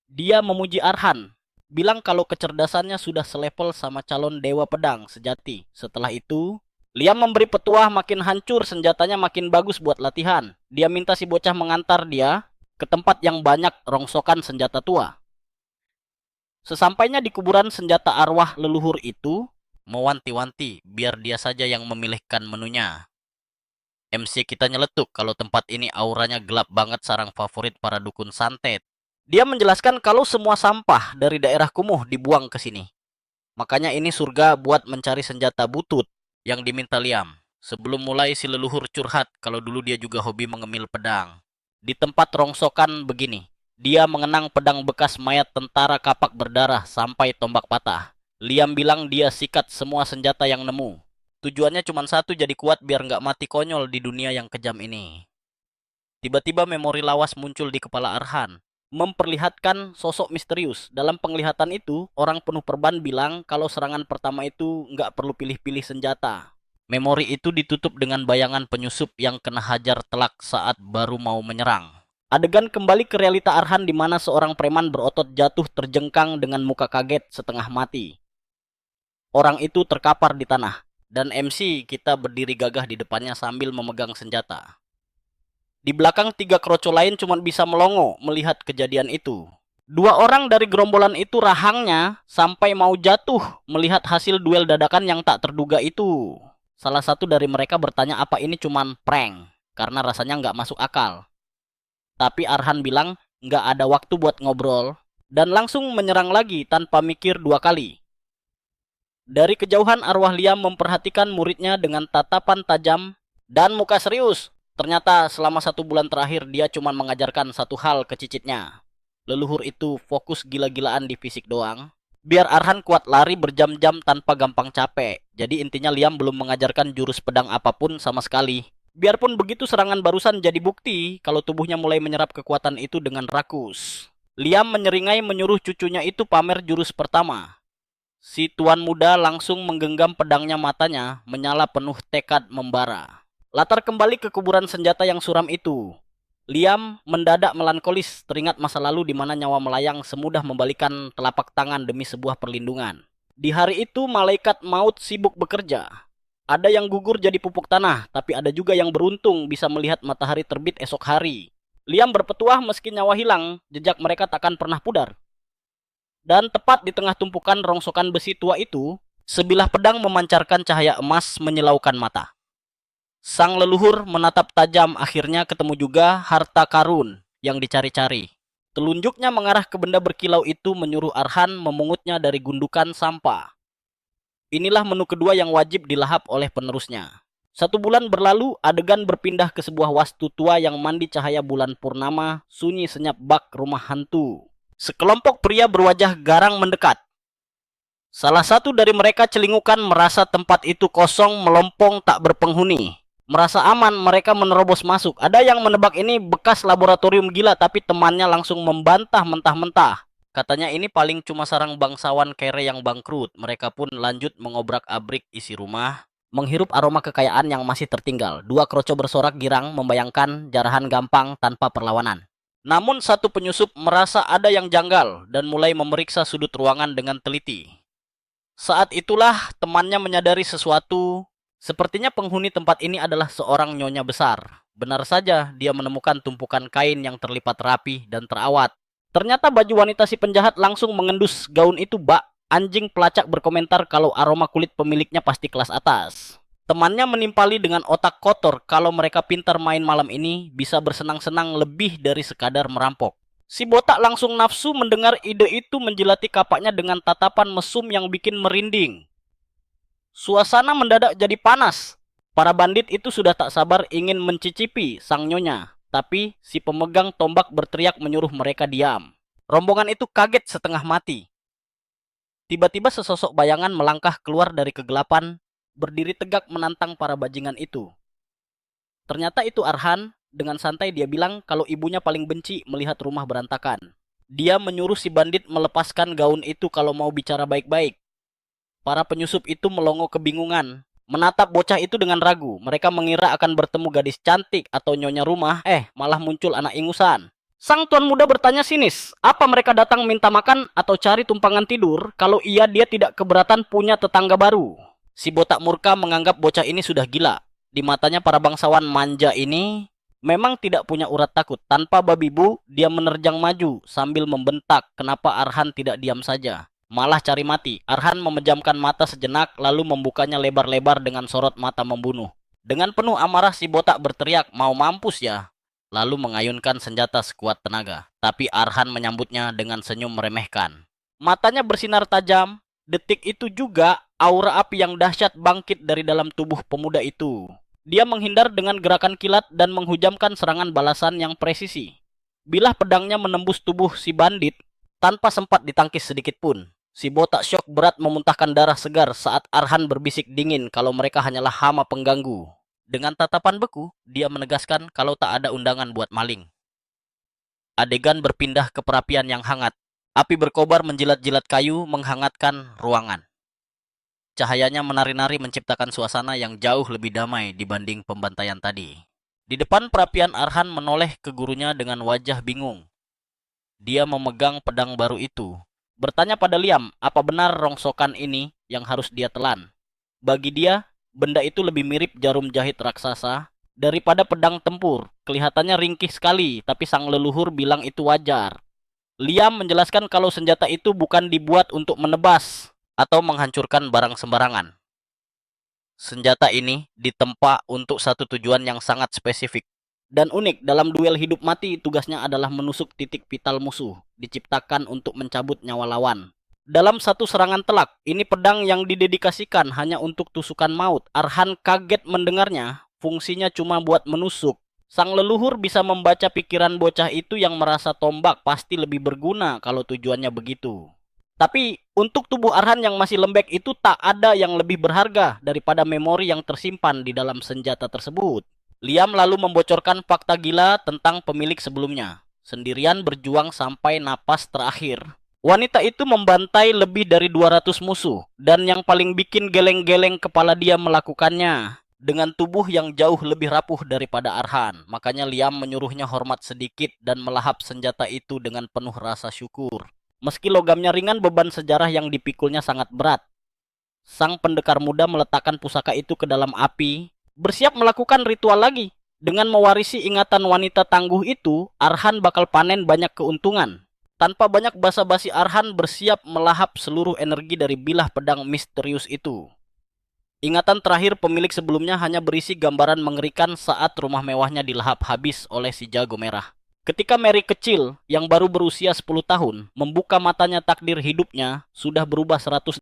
Dia memuji Arhan, bilang kalau kecerdasannya sudah selevel sama calon dewa pedang sejati. Setelah itu, Liam memberi petuah makin hancur, senjatanya makin bagus buat latihan. Dia minta si bocah mengantar dia ke tempat yang banyak rongsokan senjata tua. Sesampainya di kuburan senjata arwah leluhur itu, mewanti-wanti biar dia saja yang memilihkan menunya. MC kita nyeletuk kalau tempat ini auranya gelap banget, sarang favorit para dukun santet. Dia menjelaskan kalau semua sampah dari daerah kumuh dibuang ke sini. Makanya ini surga buat mencari senjata butut yang diminta Liam. Sebelum mulai si leluhur curhat kalau dulu dia juga hobi mengemil pedang. Di tempat rongsokan begini, dia mengenang pedang bekas mayat tentara kapak berdarah sampai tombak patah. Liam bilang dia sikat semua senjata yang nemu. Tujuannya cuma satu, jadi kuat biar nggak mati konyol di dunia yang kejam ini. Tiba-tiba memori lawas muncul di kepala Arhan, memperlihatkan sosok misterius. Dalam penglihatan itu, orang penuh perban bilang kalau serangan pertama itu nggak perlu pilih-pilih senjata. Memori itu ditutup dengan bayangan penyusup yang kena hajar telak saat baru mau menyerang. Adegan kembali ke realita Arhan di mana seorang preman berotot jatuh terjengkang dengan muka kaget setengah mati. Orang itu terkapar di tanah. Dan MC kita berdiri gagah di depannya sambil memegang senjata. Di belakang 3 kroco lain cuma bisa melongo melihat kejadian itu. 2 orang dari gerombolan itu rahangnya sampai mau jatuh melihat hasil duel dadakan yang tak terduga itu. Salah satu dari mereka bertanya apa ini cuma prank, karena rasanya nggak masuk akal. Tapi Arhan bilang nggak ada waktu buat ngobrol dan langsung menyerang lagi tanpa mikir dua kali. Dari kejauhan arwah Liam memperhatikan muridnya dengan tatapan tajam dan muka serius. Ternyata selama 1 bulan terakhir dia cuma mengajarkan satu hal ke cicitnya. Leluhur itu fokus gila-gilaan di fisik doang. Biar Arhan kuat lari berjam-jam tanpa gampang capek. Jadi intinya Liam belum mengajarkan jurus pedang apapun sama sekali. Biarpun begitu serangan barusan jadi bukti kalau tubuhnya mulai menyerap kekuatan itu dengan rakus. Liam menyeringai menyuruh cucunya itu pamer jurus pertama. Si tuan muda langsung menggenggam pedangnya, matanya menyala penuh tekad membara. Latar kembali ke kuburan senjata yang suram itu. Liam mendadak melankolis teringat masa lalu di mana nyawa melayang semudah membalikan telapak tangan demi sebuah perlindungan. Di hari itu malaikat maut sibuk bekerja. Ada yang gugur jadi pupuk tanah, tapi ada juga yang beruntung bisa melihat matahari terbit esok hari. Liam berpetuah meski nyawa hilang, jejak mereka takkan pernah pudar. Dan tepat di tengah tumpukan rongsokan besi tua itu, sebilah pedang memancarkan cahaya emas menyilaukan mata. Sang leluhur menatap tajam, akhirnya ketemu juga harta karun yang dicari-cari. Telunjuknya mengarah ke benda berkilau itu menyuruh Arhan memungutnya dari gundukan sampah. Inilah menu kedua yang wajib dilahap oleh penerusnya. 1 bulan berlalu, adegan berpindah ke sebuah wastu tua yang mandi cahaya bulan purnama, sunyi senyap bak rumah hantu. Sekelompok pria berwajah garang mendekat. Salah satu dari mereka celingukan merasa tempat itu kosong, melompong, tak berpenghuni. Merasa aman, mereka menerobos masuk. Ada yang menebak ini bekas laboratorium gila, tapi temannya langsung membantah mentah-mentah. Katanya ini paling cuma sarang bangsawan kere yang bangkrut. Mereka pun lanjut mengobrak-abrik isi rumah, menghirup aroma kekayaan yang masih tertinggal. 2 kroco bersorak girang membayangkan jarahan gampang tanpa perlawanan. Namun satu penyusup merasa ada yang janggal dan mulai memeriksa sudut ruangan dengan teliti. Saat itulah temannya menyadari sesuatu. Sepertinya penghuni tempat ini adalah seorang nyonya besar. Benar saja dia menemukan tumpukan kain yang terlipat rapi dan terawat. Ternyata baju wanita si penjahat langsung mengendus gaun itu bak. Anjing pelacak berkomentar kalau aroma kulit pemiliknya pasti kelas atas. Temannya menimpali dengan otak kotor kalau mereka pintar main malam ini bisa bersenang-senang lebih dari sekadar merampok. Si botak langsung nafsu mendengar ide itu, menjilati kapaknya dengan tatapan mesum yang bikin merinding. Suasana mendadak jadi panas. Para bandit itu sudah tak sabar ingin mencicipi sang nyonya. Tapi si pemegang tombak berteriak menyuruh mereka diam. Rombongan itu kaget setengah mati. Tiba-tiba sesosok bayangan melangkah keluar dari kegelapan, berdiri tegak menantang para bajingan itu. Ternyata itu Arhan. Dengan santai dia bilang kalau ibunya paling benci melihat rumah berantakan. Dia menyuruh si bandit melepaskan gaun itu kalau mau bicara baik-baik. Para penyusup itu melongo kebingungan, menatap bocah itu dengan ragu. Mereka mengira akan bertemu gadis cantik atau nyonya rumah, malah muncul anak ingusan. Sang tuan muda bertanya sinis, apa mereka datang minta makan atau cari tumpangan tidur kalau dia tidak keberatan punya tetangga baru. Si botak murka menganggap bocah ini sudah gila. Di matanya para bangsawan manja ini memang tidak punya urat takut. Tanpa babi bu, dia menerjang maju sambil membentak kenapa Arhan tidak diam saja. Malah cari mati. Arhan memejamkan mata sejenak lalu membukanya lebar-lebar dengan sorot mata membunuh. Dengan penuh amarah si botak berteriak, mau mampus ya. Lalu mengayunkan senjata sekuat tenaga. Tapi Arhan menyambutnya dengan senyum meremehkan. Matanya bersinar tajam. Detik itu juga aura api yang dahsyat bangkit dari dalam tubuh pemuda itu. Dia menghindar dengan gerakan kilat dan menghujamkan serangan balasan yang presisi. Bilah pedangnya menembus tubuh si bandit tanpa sempat ditangkis sedikit pun. Si botak syok berat memuntahkan darah segar saat Arhan berbisik dingin kalau mereka hanyalah hama pengganggu. Dengan tatapan beku, dia menegaskan kalau tak ada undangan buat maling. Adegan berpindah ke perapian yang hangat. Api berkobar menjilat-jilat kayu menghangatkan ruangan. Cahayanya menari-nari menciptakan suasana yang jauh lebih damai dibanding pembantaian tadi. Di depan perapian Arhan menoleh ke gurunya dengan wajah bingung. Dia memegang pedang baru itu. Bertanya pada Liam, apa benar rongsokan ini yang harus dia telan? Bagi dia, benda itu lebih mirip jarum jahit raksasa daripada pedang tempur. Kelihatannya ringkih sekali, tapi sang leluhur bilang itu wajar. Liam menjelaskan kalau senjata itu bukan dibuat untuk menebas atau menghancurkan barang sembarangan. Senjata ini ditempa untuk satu tujuan yang sangat spesifik. Dan unik, dalam duel hidup mati tugasnya adalah menusuk titik vital musuh, diciptakan untuk mencabut nyawa lawan. Dalam satu serangan telak, ini pedang yang didedikasikan hanya untuk tusukan maut. Arhan kaget mendengarnya, fungsinya cuma buat menusuk. Sang leluhur bisa membaca pikiran bocah itu yang merasa tombak pasti lebih berguna kalau tujuannya begitu. Tapi untuk tubuh Arhan yang masih lembek itu tak ada yang lebih berharga daripada memori yang tersimpan di dalam senjata tersebut. Liam lalu membocorkan fakta gila tentang pemilik sebelumnya. Sendirian berjuang sampai napas terakhir. Wanita itu membantai lebih dari 200 musuh. Dan yang paling bikin geleng-geleng kepala dia melakukannya dengan tubuh yang jauh lebih rapuh daripada Arhan. Makanya Liam menyuruhnya hormat sedikit dan melahap senjata itu dengan penuh rasa syukur. Meski logamnya ringan, beban sejarah yang dipikulnya sangat berat. Sang pendekar muda meletakkan pusaka itu ke dalam api, bersiap melakukan ritual lagi. Dengan mewarisi ingatan wanita tangguh itu, Arhan bakal panen banyak keuntungan. Tanpa banyak basa-basi, Arhan bersiap melahap seluruh energi dari bilah pedang misterius itu. Ingatan terakhir pemilik sebelumnya hanya berisi gambaran mengerikan saat rumah mewahnya dilahap habis oleh si jago merah. Ketika Mary kecil, yang baru berusia 10 tahun, membuka matanya, takdir hidupnya sudah berubah 180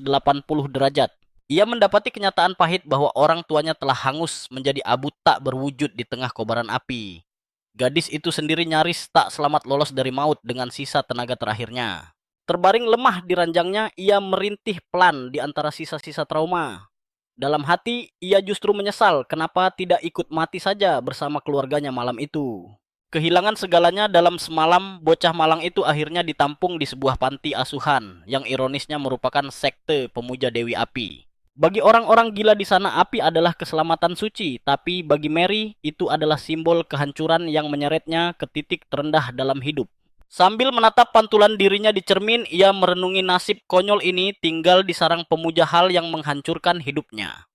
derajat. Ia mendapati kenyataan pahit bahwa orang tuanya telah hangus menjadi abu tak berwujud di tengah kobaran api. Gadis itu sendiri nyaris tak selamat lolos dari maut dengan sisa tenaga terakhirnya. Terbaring lemah di ranjangnya, ia merintih pelan di antara sisa-sisa trauma. Dalam hati, ia justru menyesal kenapa tidak ikut mati saja bersama keluarganya malam itu. Kehilangan segalanya dalam semalam, bocah malang itu akhirnya ditampung di sebuah panti asuhan yang ironisnya merupakan sekte pemuja Dewi Api. Bagi orang-orang gila di sana, api adalah keselamatan suci, tapi bagi Mary itu adalah simbol kehancuran yang menyeretnya ke titik terendah dalam hidup. Sambil menatap pantulan dirinya di cermin, ia merenungi nasib konyol ini tinggal di sarang pemuja hal yang menghancurkan hidupnya.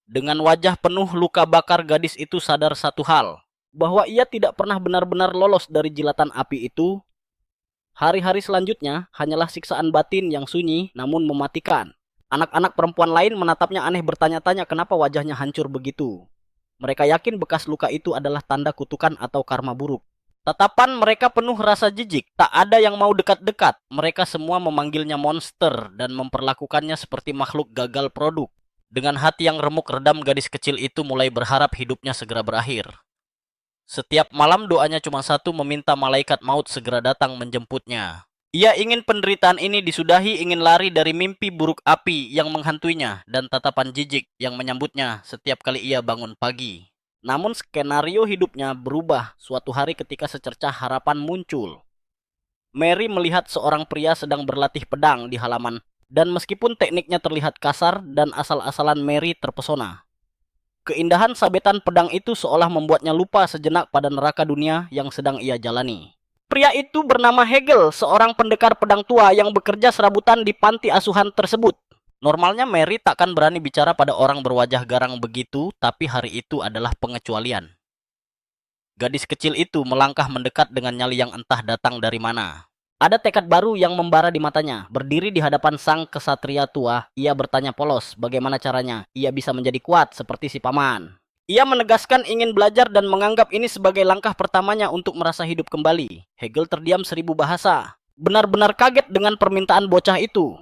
Dengan wajah penuh luka bakar, gadis itu sadar satu hal, bahwa ia tidak pernah benar-benar lolos dari jilatan api itu. Hari-hari selanjutnya hanyalah siksaan batin yang sunyi namun mematikan. Anak-anak perempuan lain menatapnya aneh, bertanya-tanya kenapa wajahnya hancur begitu. Mereka yakin bekas luka itu adalah tanda kutukan atau karma buruk. Tatapan mereka penuh rasa jijik, tak ada yang mau dekat-dekat. Mereka semua memanggilnya monster dan memperlakukannya seperti makhluk gagal produk. Dengan hati yang remuk redam, gadis kecil itu mulai berharap hidupnya segera berakhir. Setiap malam doanya cuma satu, meminta malaikat maut segera datang menjemputnya. Ia ingin penderitaan ini disudahi, ingin lari dari mimpi buruk api yang menghantuinya dan tatapan jijik yang menyambutnya setiap kali ia bangun pagi. Namun skenario hidupnya berubah suatu hari ketika secercah harapan muncul. Mary melihat seorang pria sedang berlatih pedang di halaman, dan meskipun tekniknya terlihat kasar dan asal-asalan, Mary terpesona. Keindahan sabetan pedang itu seolah membuatnya lupa sejenak pada neraka dunia yang sedang ia jalani. Pria itu bernama Hegel, seorang pendekar pedang tua yang bekerja serabutan di panti asuhan tersebut. Normalnya Mary takkan berani bicara pada orang berwajah garang begitu, tapi hari itu adalah pengecualian. Gadis kecil itu melangkah mendekat dengan nyali yang entah datang dari mana. Ada tekad baru yang membara di matanya. Berdiri di hadapan sang kesatria tua, ia bertanya polos bagaimana caranya ia bisa menjadi kuat seperti si paman. Ia menegaskan ingin belajar dan menganggap ini sebagai langkah pertamanya untuk merasa hidup kembali. Hegel terdiam 1000 bahasa. Benar-benar kaget dengan permintaan bocah itu.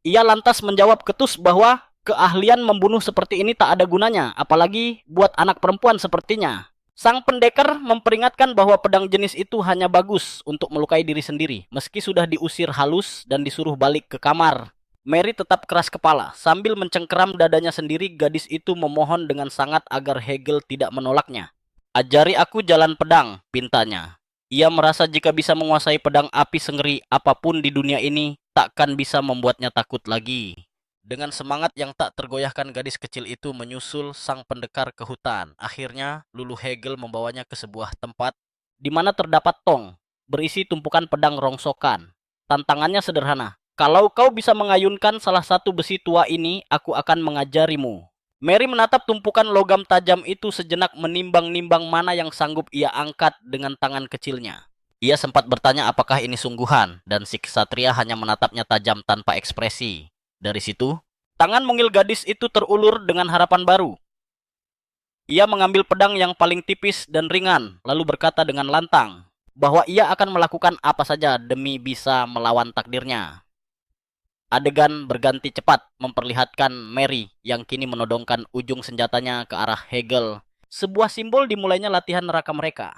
Ia lantas menjawab ketus bahwa keahlian membunuh seperti ini tak ada gunanya, apalagi buat anak perempuan sepertinya. Sang pendekar memperingatkan bahwa pedang jenis itu hanya bagus untuk melukai diri sendiri. Meski sudah diusir halus dan disuruh balik ke kamar, Mary tetap keras kepala. Sambil mencengkeram dadanya sendiri, gadis itu memohon dengan sangat agar Hegel tidak menolaknya. Ajari aku jalan pedang, pintanya. Ia merasa jika bisa menguasai pedang api sengeri apapun di dunia ini, takkan bisa membuatnya takut lagi. Dengan semangat yang tak tergoyahkan, gadis kecil itu menyusul sang pendekar ke hutan. Akhirnya, Lulu Hegel membawanya ke sebuah tempat di mana terdapat tong berisi tumpukan pedang rongsokan. Tantangannya sederhana. Kalau kau bisa mengayunkan salah satu besi tua ini, aku akan mengajarimu. Mary menatap tumpukan logam tajam itu sejenak, menimbang-nimbang mana yang sanggup ia angkat dengan tangan kecilnya. Ia sempat bertanya apakah ini sungguhan, dan si ksatria hanya menatapnya tajam tanpa ekspresi. Dari situ, tangan mungil gadis itu terulur dengan harapan baru. Ia mengambil pedang yang paling tipis dan ringan, lalu berkata dengan lantang bahwa ia akan melakukan apa saja demi bisa melawan takdirnya. Adegan berganti cepat memperlihatkan Mary yang kini menodongkan ujung senjatanya ke arah Hegel, sebuah simbol dimulainya latihan neraka mereka.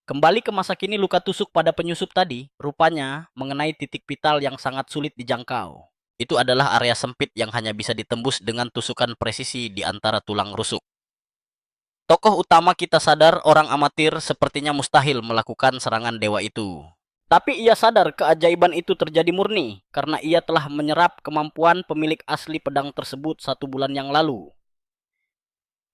Kembali ke masa kini, luka tusuk pada penyusup tadi rupanya mengenai titik vital yang sangat sulit dijangkau. Itu adalah area sempit yang hanya bisa ditembus dengan tusukan presisi di antara tulang rusuk. Tokoh utama kita sadar orang amatir sepertinya mustahil melakukan serangan dewa itu. Tapi ia sadar keajaiban itu terjadi murni karena ia telah menyerap kemampuan pemilik asli pedang tersebut 1 bulan yang lalu.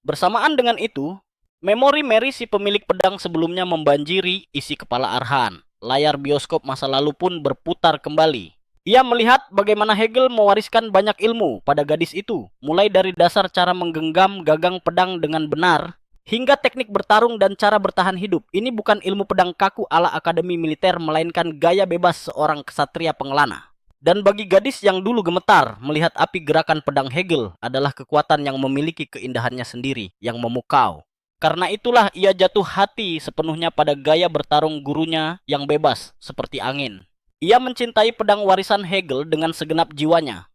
Bersamaan dengan itu, memori Mary si pemilik pedang sebelumnya membanjiri isi kepala Arhan. Layar bioskop masa lalu pun berputar kembali. Ia melihat bagaimana Hegel mewariskan banyak ilmu pada gadis itu, mulai dari dasar cara menggenggam gagang pedang dengan benar, hingga teknik bertarung dan cara bertahan hidup. Ini bukan ilmu pedang kaku ala akademi militer, melainkan gaya bebas seorang ksatria pengelana. Dan bagi gadis yang dulu gemetar melihat api gerakan pedang Hegel adalah kekuatan yang memiliki keindahannya sendiri, yang memukau. Karena itulah ia jatuh hati sepenuhnya pada gaya bertarung gurunya yang bebas seperti angin. Ia mencintai pedang warisan Hegel dengan segenap jiwanya.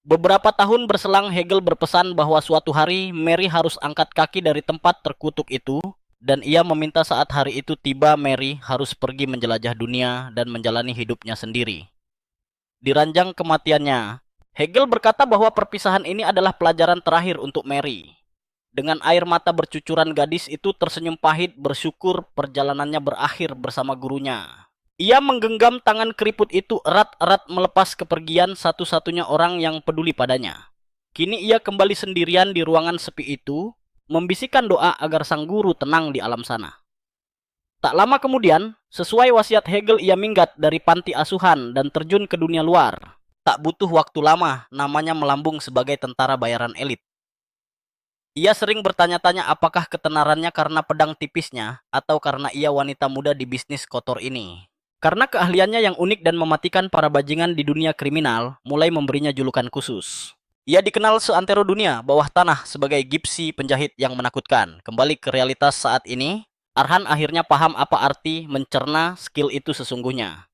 Beberapa tahun berselang, Hegel berpesan bahwa suatu hari Mary harus angkat kaki dari tempat terkutuk itu, dan ia meminta saat hari itu tiba Mary harus pergi menjelajah dunia dan menjalani hidupnya sendiri. Di ranjang kematiannya, Hegel berkata bahwa perpisahan ini adalah pelajaran terakhir untuk Mary. Dengan air mata bercucuran, gadis itu tersenyum pahit bersyukur perjalanannya berakhir bersama gurunya. Ia menggenggam tangan keriput itu erat-erat melepas kepergian satu-satunya orang yang peduli padanya. Kini ia kembali sendirian di ruangan sepi itu, membisikkan doa agar sang guru tenang di alam sana. Tak lama kemudian, sesuai wasiat Hegel, ia minggat dari panti asuhan dan terjun ke dunia luar. Tak butuh waktu lama, namanya melambung sebagai tentara bayaran elit. Ia sering bertanya-tanya apakah ketenarannya karena pedang tipisnya atau karena ia wanita muda di bisnis kotor ini. Karena keahliannya yang unik dan mematikan para bajingan di dunia kriminal, mulai memberinya julukan khusus. Ia dikenal seantero dunia bawah tanah sebagai gipsi penjahit yang menakutkan. Kembali ke realitas saat ini, Arhan akhirnya paham apa arti mencerna skill itu sesungguhnya.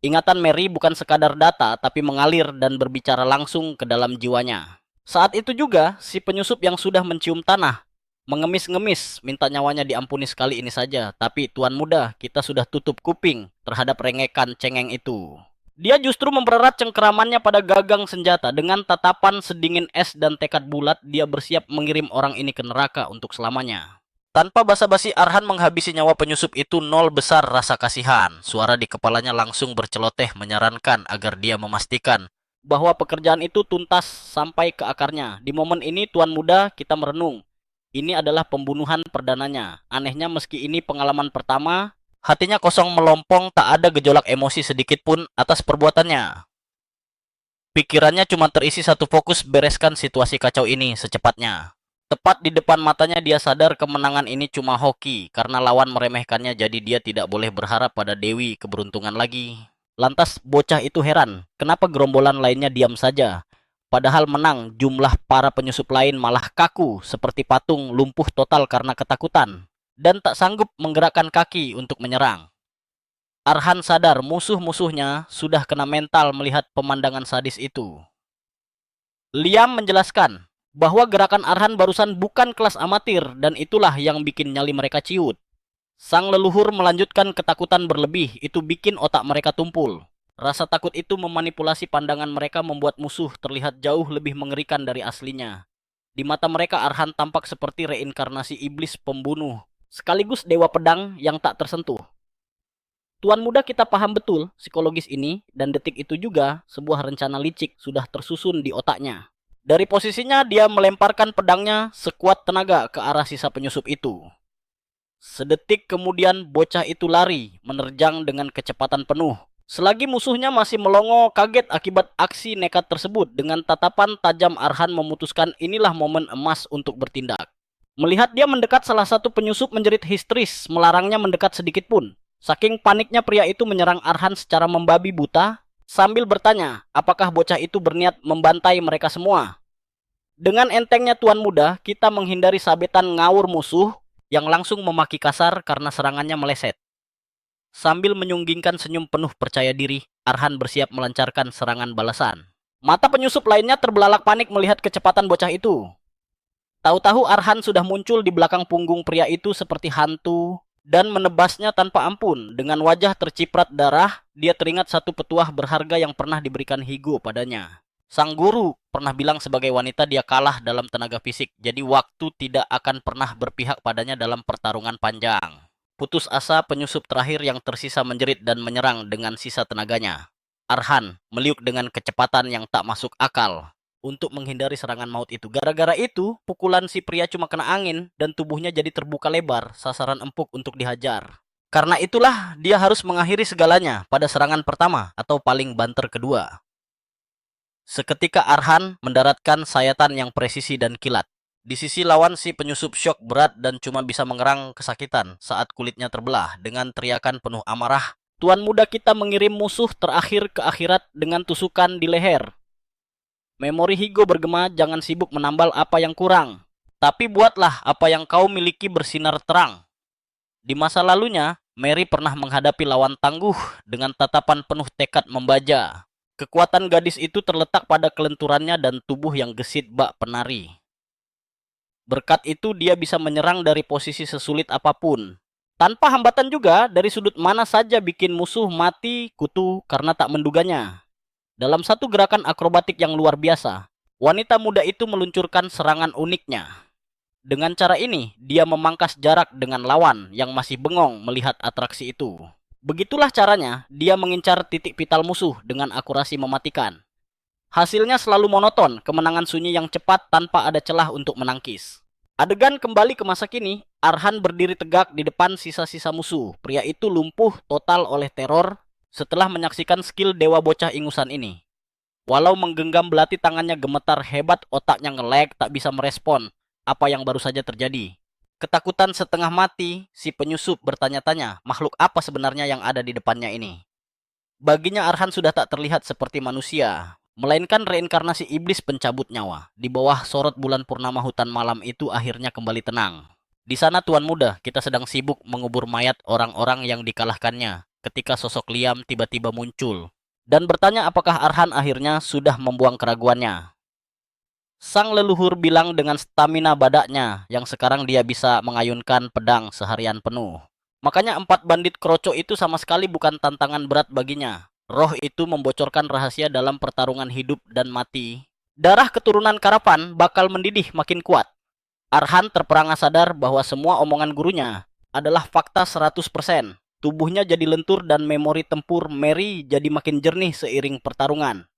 Ingatan Mary bukan sekadar data, tapi mengalir dan berbicara langsung ke dalam jiwanya. Saat itu juga, si penyusup yang sudah mencium tanah mengemis-ngemis, minta nyawanya diampuni sekali ini saja. Tapi tuan muda, kita sudah tutup kuping terhadap rengekan cengeng itu. Dia justru mempererat cengkeramannya pada gagang senjata. Dengan tatapan sedingin es dan tekad bulat, dia bersiap mengirim orang ini ke neraka untuk selamanya. Tanpa basa-basi, Arhan menghabisi nyawa penyusup itu. Nol besar rasa kasihan. Suara di kepalanya langsung berceloteh menyarankan agar dia memastikan bahwa pekerjaan itu tuntas sampai ke akarnya. Di momen ini, tuan muda, kita merenung. Ini adalah pembunuhan perdananya. Anehnya meski ini pengalaman pertama, hatinya kosong melompong, tak ada gejolak emosi sedikit pun atas perbuatannya. Pikirannya cuma terisi satu fokus, bereskan situasi kacau ini secepatnya. Tepat di depan matanya dia sadar kemenangan ini cuma hoki, karena lawan meremehkannya jadi dia tidak boleh berharap pada Dewi keberuntungan lagi. Lantas bocah itu heran, kenapa gerombolan lainnya diam saja? Padahal menang, jumlah para penyusup lain malah kaku seperti patung lumpuh total karena ketakutan dan tak sanggup menggerakkan kaki untuk menyerang. Arhan sadar musuh-musuhnya sudah kena mental melihat pemandangan sadis itu. Liam menjelaskan bahwa gerakan Arhan barusan bukan kelas amatir dan itulah yang bikin nyali mereka ciut. Sang leluhur melanjutkan ketakutan berlebih, itu bikin otak mereka tumpul. Rasa takut itu memanipulasi pandangan mereka, membuat musuh terlihat jauh lebih mengerikan dari aslinya. Di mata mereka, Arhan tampak seperti reinkarnasi iblis pembunuh, sekaligus dewa pedang yang tak tersentuh. Tuan muda, kita paham betul psikologis ini, dan detik itu juga sebuah rencana licik sudah tersusun di otaknya. Dari posisinya, dia melemparkan pedangnya sekuat tenaga ke arah sisa penyusup itu. Sedetik kemudian, bocah itu lari, menerjang dengan kecepatan penuh. Selagi musuhnya masih melongo kaget akibat aksi nekat tersebut, dengan tatapan tajam Arhan memutuskan inilah momen emas untuk bertindak. Melihat dia mendekat, salah satu penyusup menjerit histeris, melarangnya mendekat sedikit pun. Saking paniknya, pria itu menyerang Arhan secara membabi buta, sambil bertanya apakah bocah itu berniat membantai mereka semua. Dengan entengnya Tuan Muda, kita menghindari sabetan ngawur musuh yang langsung memaki kasar karena serangannya meleset. Sambil menyunggingkan senyum penuh percaya diri, Arhan bersiap melancarkan serangan balasan. Mata penyusup lainnya terbelalak panik melihat kecepatan bocah itu. Tahu-tahu Arhan sudah muncul di belakang punggung pria itu seperti hantu dan menebasnya tanpa ampun. Dengan wajah terciprat darah, dia teringat satu petuah berharga yang pernah diberikan Higo padanya. Sang guru pernah bilang sebagai wanita dia kalah dalam tenaga fisik, jadi waktu tidak akan pernah berpihak padanya dalam pertarungan panjang. Putus asa, penyusup terakhir yang tersisa menjerit dan menyerang dengan sisa tenaganya. Arhan meliuk dengan kecepatan yang tak masuk akal untuk menghindari serangan maut itu. Gara-gara itu, pukulan si pria cuma kena angin dan tubuhnya jadi terbuka lebar, sasaran empuk untuk dihajar. Karena itulah dia harus mengakhiri segalanya pada serangan pertama atau paling banter kedua. Seketika Arhan mendaratkan sayatan yang presisi dan kilat. Di sisi lawan si penyusup syok berat dan cuma bisa mengerang kesakitan saat kulitnya terbelah. Dengan teriakan penuh amarah, Tuan Muda kita mengirim musuh terakhir ke akhirat dengan tusukan di leher. Memori Higo bergema, jangan sibuk menambal apa yang kurang, tapi buatlah apa yang kau miliki bersinar terang. Di masa lalunya, Mary pernah menghadapi lawan tangguh dengan tatapan penuh tekad membaja. Kekuatan gadis itu terletak pada kelenturannya dan tubuh yang gesit bak penari. Berkat itu dia bisa menyerang dari posisi sesulit apapun. Tanpa hambatan juga, dari sudut mana saja bikin musuh mati kutu karena tak menduganya. Dalam satu gerakan akrobatik yang luar biasa, wanita muda itu meluncurkan serangan uniknya. Dengan cara ini, dia memangkas jarak dengan lawan yang masih bengong melihat atraksi itu. Begitulah caranya dia mengincar titik vital musuh dengan akurasi mematikan. Hasilnya selalu monoton, kemenangan sunyi yang cepat tanpa ada celah untuk menangkis. Adegan kembali ke masa kini, Arhan berdiri tegak di depan sisa-sisa musuh. Pria itu lumpuh total oleh teror setelah menyaksikan skill dewa bocah ingusan ini. Walau menggenggam belati tangannya gemetar hebat, otaknya nge-lag, tak bisa merespon apa yang baru saja terjadi. Ketakutan setengah mati, si penyusup bertanya-tanya, makhluk apa sebenarnya yang ada di depannya ini. Baginya Arhan sudah tak terlihat seperti manusia, melainkan reinkarnasi iblis pencabut nyawa. Di bawah sorot bulan purnama hutan malam itu akhirnya kembali tenang. Di sana Tuan Muda, kita sedang sibuk mengubur mayat orang-orang yang dikalahkannya, ketika sosok Liam tiba-tiba muncul dan bertanya apakah Arhan akhirnya sudah membuang keraguannya. Sang leluhur bilang dengan stamina badaknya yang sekarang dia bisa mengayunkan pedang seharian penuh. Makanya 4 bandit kroco itu sama sekali bukan tantangan berat baginya. Roh itu membocorkan rahasia dalam pertarungan hidup dan mati. Darah keturunan Karapan bakal mendidih makin kuat. Arhan terperangah sadar bahwa semua omongan gurunya adalah fakta 100%. Tubuhnya jadi lentur dan memori tempur Mary jadi makin jernih seiring pertarungan.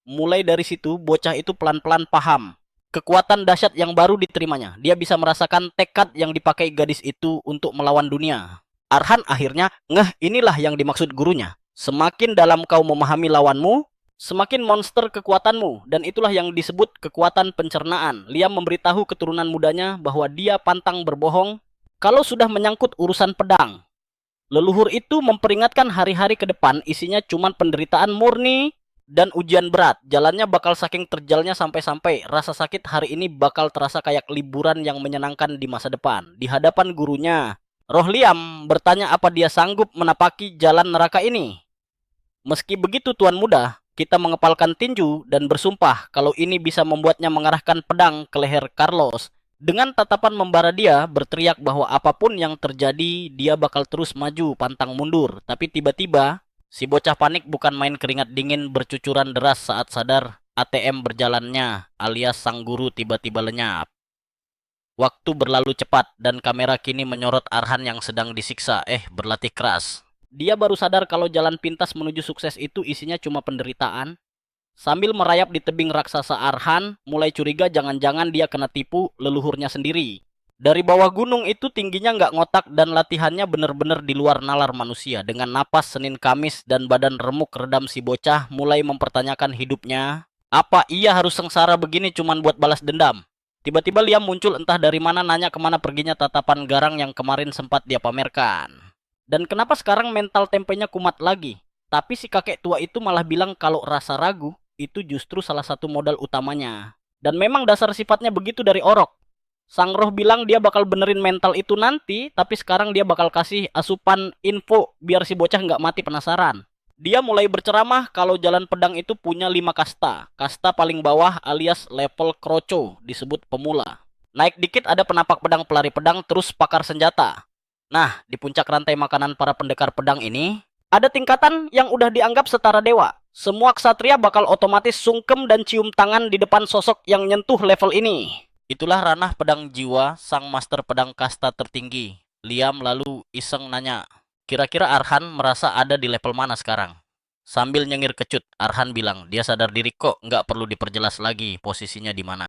Mulai dari situ, bocah itu pelan-pelan paham kekuatan dahsyat yang baru diterimanya. Dia bisa merasakan tekad yang dipakai gadis itu untuk melawan dunia. Arhan akhirnya inilah yang dimaksud gurunya. Semakin dalam kau memahami lawanmu, semakin monster kekuatanmu. Dan itulah yang disebut kekuatan pencernaan. Liam memberitahu keturunan mudanya bahwa dia pantang berbohong kalau sudah menyangkut urusan pedang. Leluhur itu memperingatkan hari-hari ke depan isinya cuma penderitaan murni dan ujian berat. Jalannya bakal saking terjalnya sampai-sampai rasa sakit hari ini bakal terasa kayak liburan yang menyenangkan di masa depan. Di hadapan gurunya, Roh Liam bertanya apa dia sanggup menapaki jalan neraka ini. Meski begitu Tuan Muda, kita mengepalkan tinju dan bersumpah kalau ini bisa membuatnya mengarahkan pedang ke leher Carlos. Dengan tatapan membara dia berteriak bahwa apapun yang terjadi dia bakal terus maju pantang mundur. Tapi tiba-tiba si bocah panik bukan main, keringat dingin bercucuran deras saat sadar ATM berjalannya alias sang guru tiba-tiba lenyap. Waktu berlalu cepat dan kamera kini menyorot Arhan yang sedang disiksa, berlatih keras. Dia baru sadar kalau jalan pintas menuju sukses itu isinya cuma penderitaan. Sambil merayap di tebing raksasa, Arhan mulai curiga jangan-jangan dia kena tipu leluhurnya sendiri. Dari bawah gunung itu tingginya nggak ngotak dan latihannya bener-bener di luar nalar manusia. Dengan napas Senin Kamis dan badan remuk redam, si bocah mulai mempertanyakan hidupnya. Apa ia harus sengsara begini cuman buat balas dendam? Tiba-tiba Liam muncul entah dari mana, nanya kemana perginya tatapan garang yang kemarin sempat dia pamerkan. Dan kenapa sekarang mental tempenya kumat lagi? Tapi si kakek tua itu malah bilang kalau rasa ragu itu justru salah satu modal utamanya. Dan memang dasar sifatnya begitu dari Orok. Sang roh bilang dia bakal benerin mental itu nanti, tapi sekarang dia bakal kasih asupan info biar si bocah nggak mati penasaran. Dia mulai berceramah kalau jalan pedang itu punya 5 kasta. Kasta paling bawah alias level kroco disebut pemula. Naik dikit ada penapak pedang, pelari pedang, terus pakar senjata. Nah, di puncak rantai makanan para pendekar pedang ini, ada tingkatan yang udah dianggap setara dewa. Semua ksatria bakal otomatis sungkem dan cium tangan di depan sosok yang nyentuh level ini. Itulah ranah pedang jiwa sang master pedang kasta tertinggi. Liam lalu iseng nanya, kira-kira Arhan merasa ada di level mana sekarang? Sambil nyengir kecut, Arhan bilang, dia sadar diri kok, nggak perlu diperjelas lagi posisinya di mana.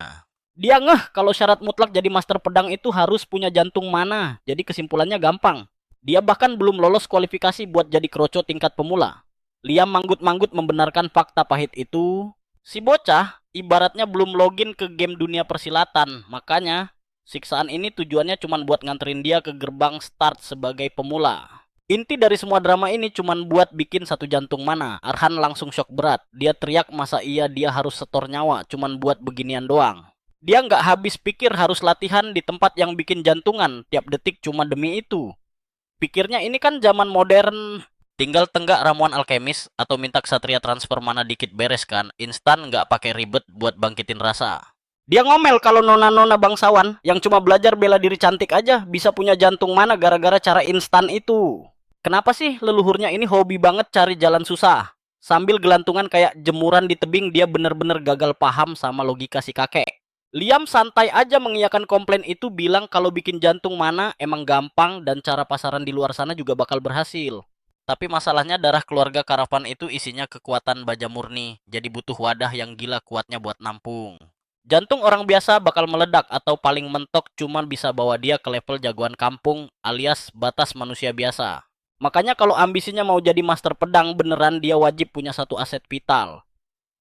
Dia ngeh kalau syarat mutlak jadi master pedang itu harus punya jantung mana. Jadi kesimpulannya gampang. Dia bahkan belum lolos kualifikasi buat jadi kroco tingkat pemula. Liam manggut-manggut membenarkan fakta pahit itu. Si bocah ibaratnya belum login ke game dunia persilatan. Makanya siksaan ini tujuannya cuma buat nganterin dia ke gerbang start sebagai pemula. Inti dari semua drama ini cuma buat bikin satu jantung mana. Arhan langsung shock berat. Dia teriak masa iya dia harus setor nyawa cuma buat beginian doang. Dia nggak habis pikir harus latihan di tempat yang bikin jantungan tiap detik cuma demi itu. Pikirnya ini kan zaman modern. Tinggal tenggak ramuan alkemis atau minta ksatria transfer mana dikit beres kan. Instan nggak pakai ribet buat bangkitin rasa. Dia ngomel kalau nona-nona bangsawan yang cuma belajar bela diri cantik aja bisa punya jantung mana gara-gara cara instan itu. Kenapa sih leluhurnya ini hobi banget cari jalan susah? Sambil gelantungan kayak jemuran di tebing dia bener-bener gagal paham sama logika si kakek. Liam santai aja mengiyakan komplain itu bilang kalau bikin jantung mana emang gampang dan cara pasaran di luar sana juga bakal berhasil. Tapi masalahnya darah keluarga Karavan itu isinya kekuatan baja murni, jadi butuh wadah yang gila kuatnya buat nampung. Jantung orang biasa bakal meledak atau paling mentok cuman bisa bawa dia ke level jagoan kampung alias batas manusia biasa. Makanya kalau ambisinya mau jadi master pedang beneran dia wajib punya satu aset vital.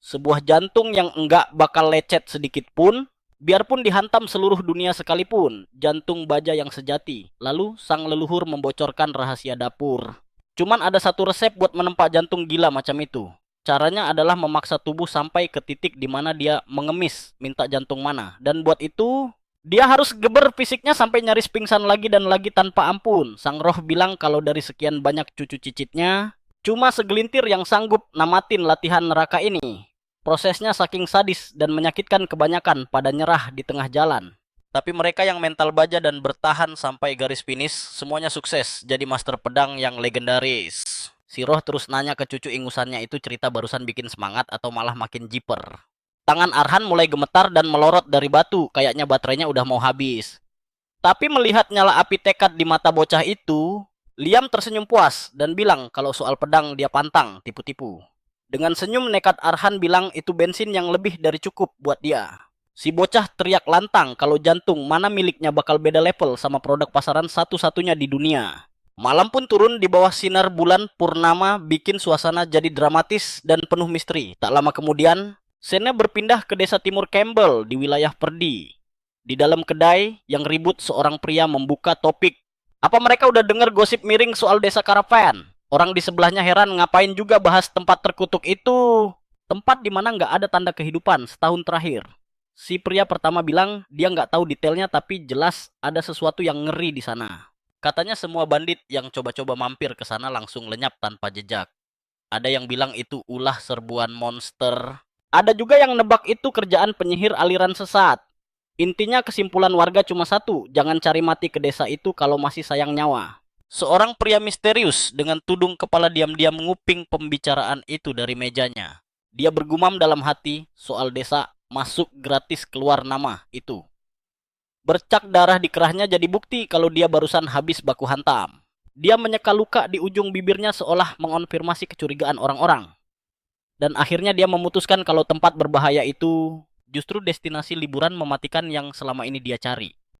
Sebuah jantung yang enggak bakal lecet sedikit pun. Biarpun dihantam seluruh dunia sekalipun, jantung baja yang sejati. Lalu sang leluhur membocorkan rahasia dapur. Cuman ada satu resep buat menempa jantung gila macam itu. Caranya adalah memaksa tubuh sampai ke titik di mana dia mengemis minta jantung mana. Dan buat itu, dia harus geber fisiknya sampai nyaris pingsan lagi dan lagi tanpa ampun. Sang roh bilang kalau dari sekian banyak cucu cicitnya, cuma segelintir yang sanggup namatin latihan neraka ini. Prosesnya saking sadis dan menyakitkan kebanyakan pada nyerah di tengah jalan. Tapi mereka yang mental baja dan bertahan sampai garis finish, semuanya sukses jadi master pedang yang legendaris. Si roh terus nanya ke cucu ingusannya itu cerita barusan bikin semangat atau malah makin jiper. Tangan Arhan mulai gemetar dan melorot dari batu, kayaknya baterainya udah mau habis. Tapi melihat nyala api tekad di mata bocah itu, Liam tersenyum puas dan bilang kalau soal pedang dia pantang tipu-tipu. Dengan senyum nekat Arhan bilang itu bensin yang lebih dari cukup buat dia. Si bocah teriak lantang kalau jantung mana miliknya bakal beda level sama produk pasaran satu-satunya di dunia. Malam pun turun di bawah sinar bulan purnama bikin suasana jadi dramatis dan penuh misteri. Tak lama kemudian, scene berpindah ke desa Timur Campbell di wilayah Perdi. Di dalam kedai yang ribut seorang pria membuka topik. Apa mereka udah dengar gosip miring soal desa Karavan? Orang di sebelahnya heran ngapain juga bahas tempat terkutuk itu. Tempat di mana nggak ada tanda kehidupan setahun terakhir. Si pria pertama bilang dia nggak tahu detailnya tapi jelas ada sesuatu yang ngeri di sana. Katanya semua bandit yang coba-coba mampir ke sana langsung lenyap tanpa jejak. Ada yang bilang itu ulah serbuan monster. Ada juga yang nebak itu kerjaan penyihir aliran sesat. Intinya kesimpulan warga cuma satu, jangan cari mati ke desa itu kalau masih sayang nyawa. Seorang pria misterius dengan tudung kepala diam-diam nguping pembicaraan itu dari mejanya. Dia bergumam dalam hati soal desa masuk gratis keluar nama itu. Bercak darah di kerahnya jadi bukti kalau dia barusan habis baku hantam. Dia menyeka luka di ujung bibirnya seolah mengonfirmasi kecurigaan orang-orang. Dan akhirnya dia memutuskan kalau tempat berbahaya itu justru destinasi liburan mematikan yang selama ini dia cari.